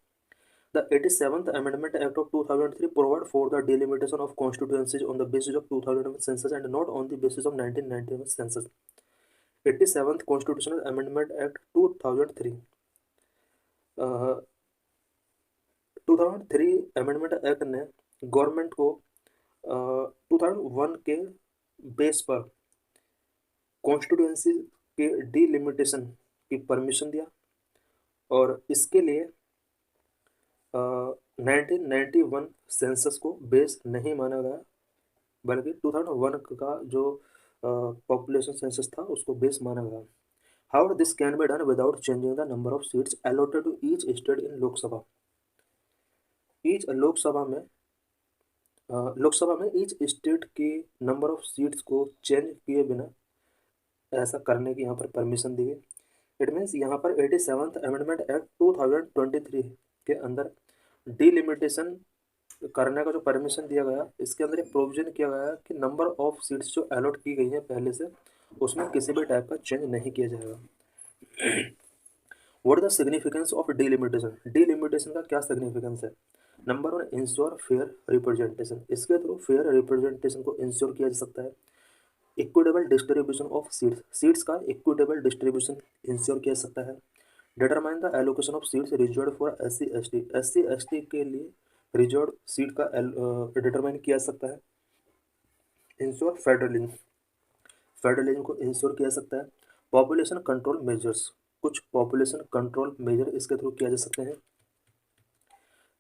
Speaker 1: The 87th Amendment Act of 2003 provide for the delimitation of constituencies on the basis of 2001 census and not on the basis of 1991 census. 87th constitutional amendment act 2003, 2003 amendment act ने government को 2001 के base पर constituency के delimitation की permission दिया, और इसके लिए 1991 सेंसस को बेस नहीं माना गया, बल्कि 2001 का जो पॉपुलेशन सेंसस था उसको बेस माना गया। How this can be done without changing the number of seats allotted to each state in Lok Sabha. Each Lok Sabha में ईच स्टेट की नंबर ऑफ सीट्स को चेंज किए बिना ऐसा करने की यहाँ पर परमिशन दी गई। इट मीन्स यहाँ पर 87th अमेंडमेंट एक्ट 2023 के अंदर डिलिमिटेशन करने का जो परमिशन दिया गया, इसके अंदर एक प्रोविजन किया गया कि नंबर ऑफ सीट्स जो अलॉट की गई हैं पहले से, उसमें किसी भी टाइप का चेंज नहीं किया जाएगा। What the significance of delimitation? Delimitation का क्या सिग्निफिकेंस है? Number 1, ensure fair representation. इसके थ्रू फेयर रिप्रेजेंटेशन को इंश्योर किया जा सकता है। इक्विटेबल डिस्ट्रीब्यूशन ऑफ सीट्स का इक्विटेबल डिस्ट्रीब्यूशन इंश्योर किया जा सकता है। Determine the allocation of seats reserve for S C के लिए रिजर्व सीट का डिटरमाइन किया जा सकता है। इंश्योर फेडरलिज्म को इंश्योर किया जा सकता है। पॉपुलेशन कंट्रोल मेजर्स, कुछ पॉपुलेशन कंट्रोल मेजर इसके थ्रू किया जा सकते हैं।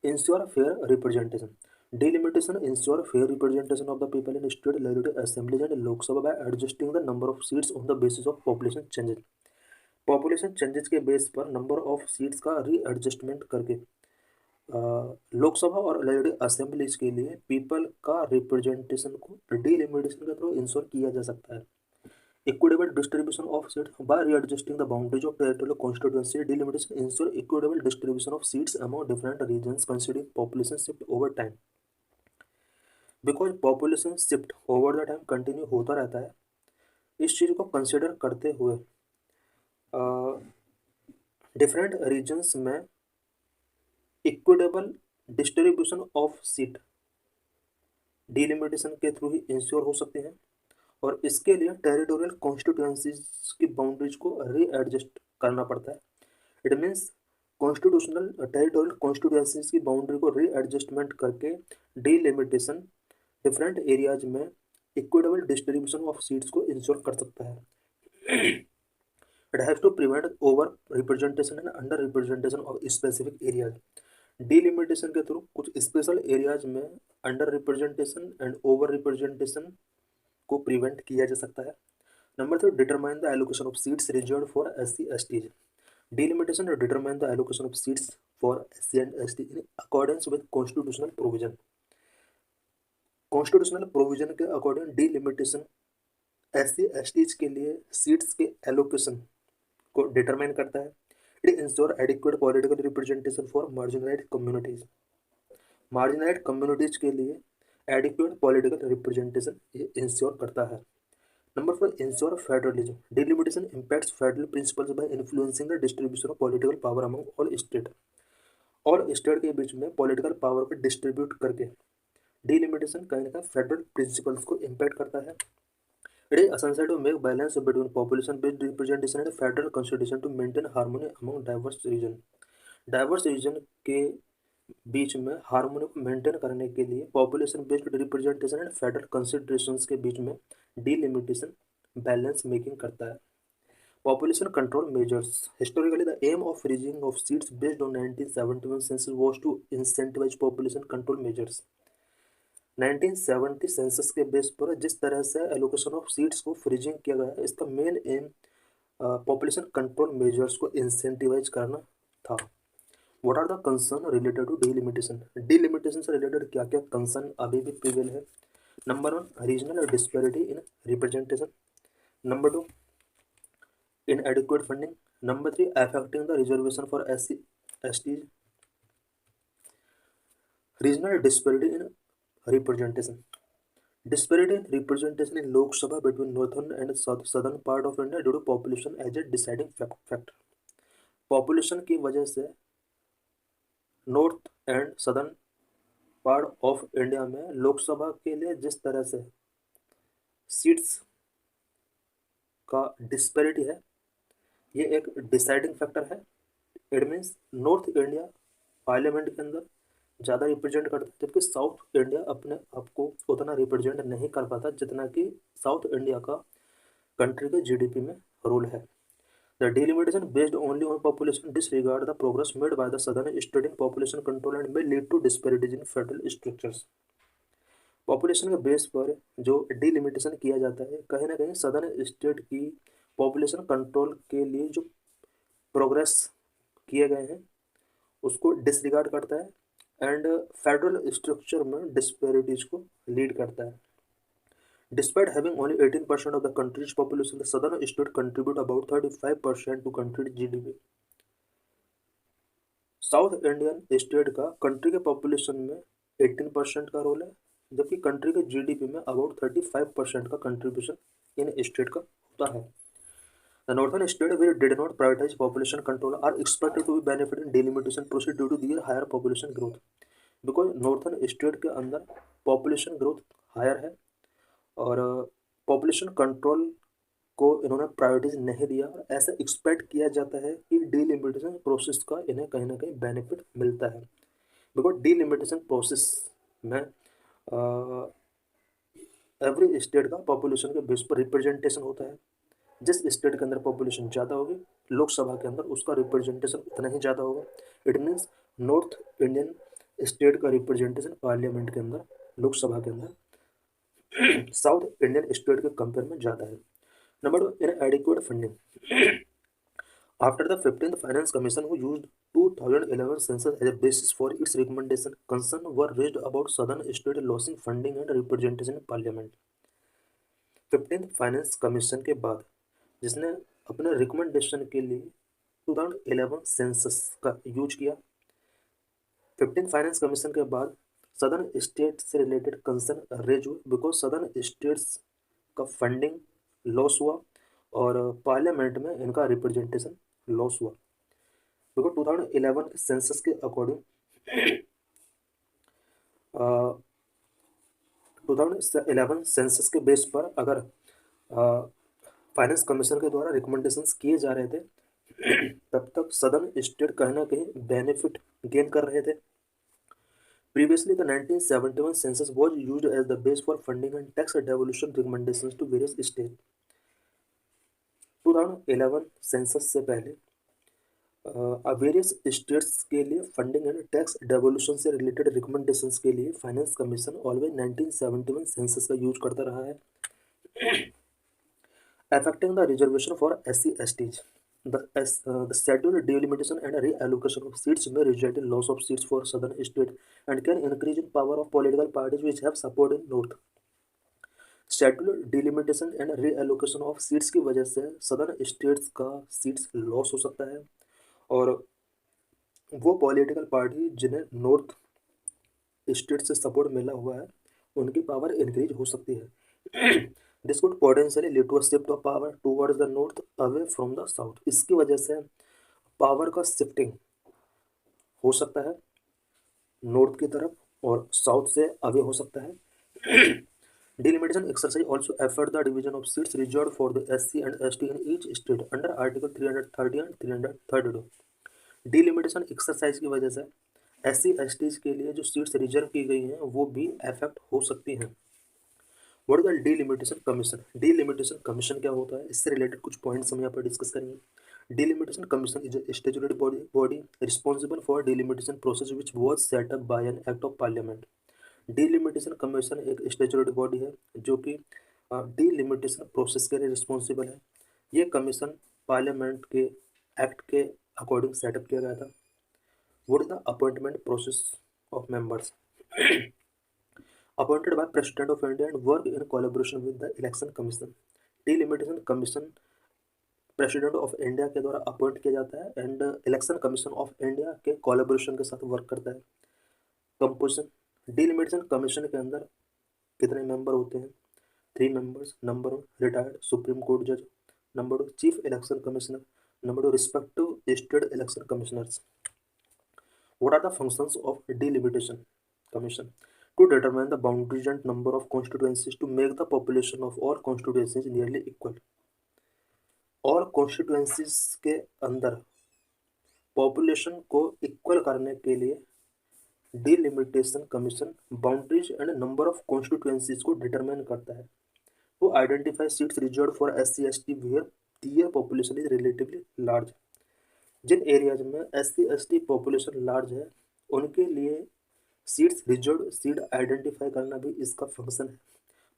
Speaker 1: Ensure fair representation, delimitation ensure fair representation of the people in state legislative assemblies and Lok Sabha bye adjusting the number of seats on the basis of population changes. Population changes के base पर number of seats का readjustment करके लोकसभा और legislative assemblies के लिए people का representation को delimitation के थ्रू इंश्योर किया जा सकता है। Equitable distribution of seats by readjusting the boundaries of territorial constituency delimitation ensure equitable distribution of seats among different regions considering population shift over time. Because population shift over the time continue होता रहता है, इस चीज़ को consider करते हुए different regions में equitable distribution of seat delimitation के through ही इंश्योर हो सकते हैं, और इसके लिए टेरिटोरियल कॉन्स्टिट्यूएंसीज की बाउंड्रीज को रीएडजस्ट करना पड़ता है। It means constitutional territorial constituencies की बाउंड्री को रीएडजस्टमेंट करके डिलिमिटेशन डिफरेंट एरियाज में इक्विटेबल डिस्ट्रीब्यूशन ऑफ सीट्स को इंश्योर कर सकता है। It has to prevent over representation and under representation of specific areas. Delimitation के थ्रू कुछ स्पेशल एरियाज में under representation and over representation को प्रिवेंट किया जा सकता है। Number 3, determine the allocation of seats reserved for SC STs। Delimitation determine the allocation of seats for SC and ST in accordance with constitutional provision. Constitutional provision के according delimitation SC STs के लिए seats के allocation को determine करता है। It ensure adequate political representation for marginalised communities. Marginalised communities के लिए adequate political representation ये इंश्योर करता है। Number 4, ensure federalism. Delimitation impacts federal principles by influencing the distribution of political power among all state. और state के बीच में political power को डिस्ट्रीब्यूट करके डिलिमिटेशन कहीं ना कहीं फेडरल प्रिंसिपल्स को इम्पैक्ट करता है। It is essential to make balance between population based representation and federal constitution to maintain harmony among diverse region. Diverse region के बीच में हार्मोनी को मेंटेन करने के लिए population based representation and federal considerations के बीच में डिलिमिटेशन बैलेंस मेकिंग करता है। Population control measures. Historically the aim of freezing of seats based on 1971 census was to incentivise population control measures. 1970 census के बेस पर जिस तरह से एलोकेशन ऑफ सीट्स को फ्रीजिंग किया गया है, इसका main aim population control measures को इंसेंटिवाइज करना था। What are the concern related to delimitation? Delimitation से रिलेटेड क्या क्या कंसर्न अभी भी प्रिवेल है? Number 1, regional disparity in representation. Number 2, inadequate funding. Number 3, affecting the reservation for SC STs. Regional disparity in representation. Disparity in representation in Lok Sabha between northern and southern part of India due to population as a deciding factor. Population की वजह से north and southern part of India में लोकसभा के लिए जिस तरह से seats का डिस्पैरिटी है, ये एक डिसाइडिंग फैक्टर है। It means north India parliament के अंदर ज़्यादा रिप्रेजेंट करता है, जबकि साउथ इंडिया अपने आप को उतना रिप्रेजेंट नहीं कर पाता जितना कि साउथ इंडिया का कंट्री के जीडीपी में रोल है। The delimitation based only on population disregard the progress made by the southern state in population control and may lead to disparities in federal structures. Population के base पर जो delimitation किया जाता है, कहीं ना कहीं सदर्न स्टेट की पॉपुलेशन कंट्रोल के लिए जो प्रोग्रेस किए गए हैं उसको डिसरिगार्ड करता है एंड फेडरल स्ट्रक्चर में डिस्पैरिटीज को लीड करता है। Despite having only 18% of the country's population, the southern states contribute about 35% to country's GDP. South Indian state का कंट्री के पॉपुलेशन में 18% का रोल है, जबकि कंट्री के जीडीपी में अबाउट 35% का कंट्रीब्यूशन इन स्टेट का होता है। The northern state where did not prioritize population control are expected to be benefit in delimitation process due to their higher population growth. Because northern state के अंदर population growth higher है और population control को इन्होंने priorities नहीं दिया और ऐसा एक्सपेक्ट किया जाता है कि डीलिमिटेशन प्रोसेस का इन्हें कहीं ना कहीं बेनिफिट मिलता है। बिकॉज डीलिमिटेशन प्रोसेस में एवरी स्टेट का पॉपुलेशन के बेस पर रिप्रेजेंटेशन होता है। जिस स्टेट के अंदर पॉपुलेशन ज़्यादा होगी लोकसभा के अंदर उसका रिप्रेजेंटेशन उतना ही ज़्यादा होगा। It means north Indian state का रिप्रेजेंटेशन पार्लियामेंट के अंदर लोकसभा के अंदर साउथ इंडियन स्टेट के कंपेयर में ज़्यादा है। Number 2, inadequate funding. After the 15th Finance Commission, who used 2011 census as a basis for its recommendation, concerns were raised about southern states losing funding and representation in parliament. 15th Finance Commission के बाद जिसने अपने recommendation के लिए 2011 census का use किया, 15th finance commission के बाद सदर्न स्टेट से रिलेटेड कंसर्न रेज हुए बिकॉज सदर्न स्टेट्स का फंडिंग लॉस हुआ और पार्लियामेंट में इनका रिप्रेजेंटेशन लॉस हुआ। बिकॉज 2011 के सेंसस के अकॉर्डिंग 2011 सेंसस के बेस पर अगर फाइनेंस कमीशन के द्वारा रिकमेंडेशंस किए जा रहे थे तब तक सदर्न स्टेट कहीं ना कहीं बेनिफिट गेन कर रहे थे। Previously, the 1971 census was used as the base for funding and tax devolution recommendations to various states. 2011 census से पहले वेरियस स्टेट्स के लिए फंडिंग एंड टैक्स डेवोल्यूशन से रिलेटेड रिकमेंडेशंस के लिए फाइनेंस कमीशन ऑलवेज 1971 सेंसस का यूज करता रहा है। Affecting the reservation for SC/STs, the scheduled delimitation and reallocation of seats may result in loss of seats for southern states and can increase in power of political parties which have support in north. Schedule delimitation and reallocation of seats की वजह से southern states का seats loss हो सकता है और वो political party जिन्हें नॉर्थ स्टेट से सपोर्ट मिला हुआ है उनकी पावर इंक्रीज हो सकती है। This could potentially lead to a shift of power towards the north away from the south. इसकी वजह से पावर का शिफ्टिंग हो सकता है नॉर्थ की तरफ और साउथ से अवे हो सकता है। Delimitation exercise also affect the division of seats reserved for the SC and ST in each state under Article 330 and 332. Delimitation exercise की वजह से SC/STs के लिए जो सीट्स रिजर्व की गई हैं वो भी अफेक्ट हो सकती हैं। What is the delimitation commission? Delimitation commission क्या होता है, इससे रिलेटेड कुछ पॉइंट्स हम यहाँ पर डिस्कस करेंगे। Delimitation commission is a statutory body responsible for delimitation process which was set up by an act of parliament. Delimitation commission एक स्टैट्यूटरी बॉडी है जो कि डिलिमिटेशन प्रोसेस के लिए रिस्पॉन्सिबल है। ये कमीशन पार्लियामेंट के एक्ट के अकॉर्डिंग सेटअप किया गया था। What is the appointment process of members? Appointed by president of India and work in collaboration with the election commission. Delimitation commission president of India के द्वारा appoint किया जाता है and election commission of India के collaboration के साथ work करता है। कंपोजिशन, डिलिमिटेशन कमीशन के अंदर कितने मेंबर होते हैं? 3 members. Number 1 retired supreme court जज, number 2 chief election commissioner, number 2 respective state election commissioners. What are the functions of delimitation commission? To determine the boundaries and number of constituencies to make the population of all constituencies nearly equal. और constituencies के अंदर population को equal करने के लिए delimitation commission boundaries and number of constituencies को determine करता है। वो identify seats reserve for SC/ST where their population is relatively large. जिन एरियाज में SC/ST पॉपुलेशन लार्ज है उनके लिए सीट्स रिजर्व सीट आइडेंटिफाई करना भी इसका फंक्शन है।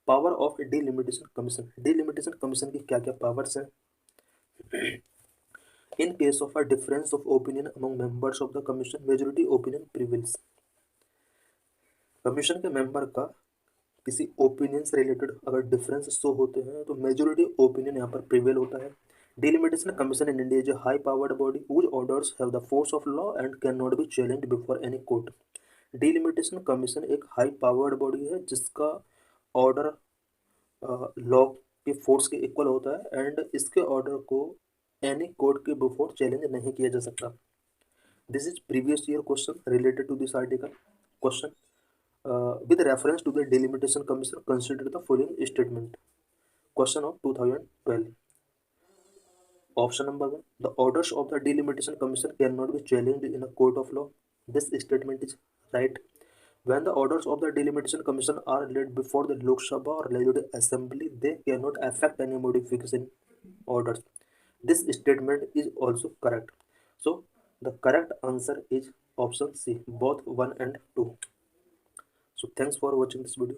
Speaker 1: Power of delimitation commission, delimitation commission की क्या क्या पावर्स हैं? In case of a difference of opinion among members of the commission majority opinion prevails. Commission के मेंबर का किसी ओपिनियन से रिलेटेड अगर डिफरेंस शो होते हैं तो मेजॉरिटी ओपिनियन यहाँ पर प्रिवेल होता है। Delimitation commission in India is high powered body whose orders have the force of law and cannot be challenged before any court। Delimitation commission एक हाई पावर्ड बॉडी है जिसका ऑर्डर लॉ के force के equal होता है and इसके order को any court के बिफोर चैलेंज नहीं किया जा सकता। This is previous year question related to this article. Question with reference to the delimitation commission consider the following statement। question of 2012। option number 1, the orders of the delimitation commission cannot be challenged in a court of law। this statement is right। when the orders of the delimitation commission are laid before the Lok Sabha or Legislative Assembly they cannot affect any modification orders। this statement is also correct। so the correct answer is option C, both 1 and 2। so thanks for watching this video।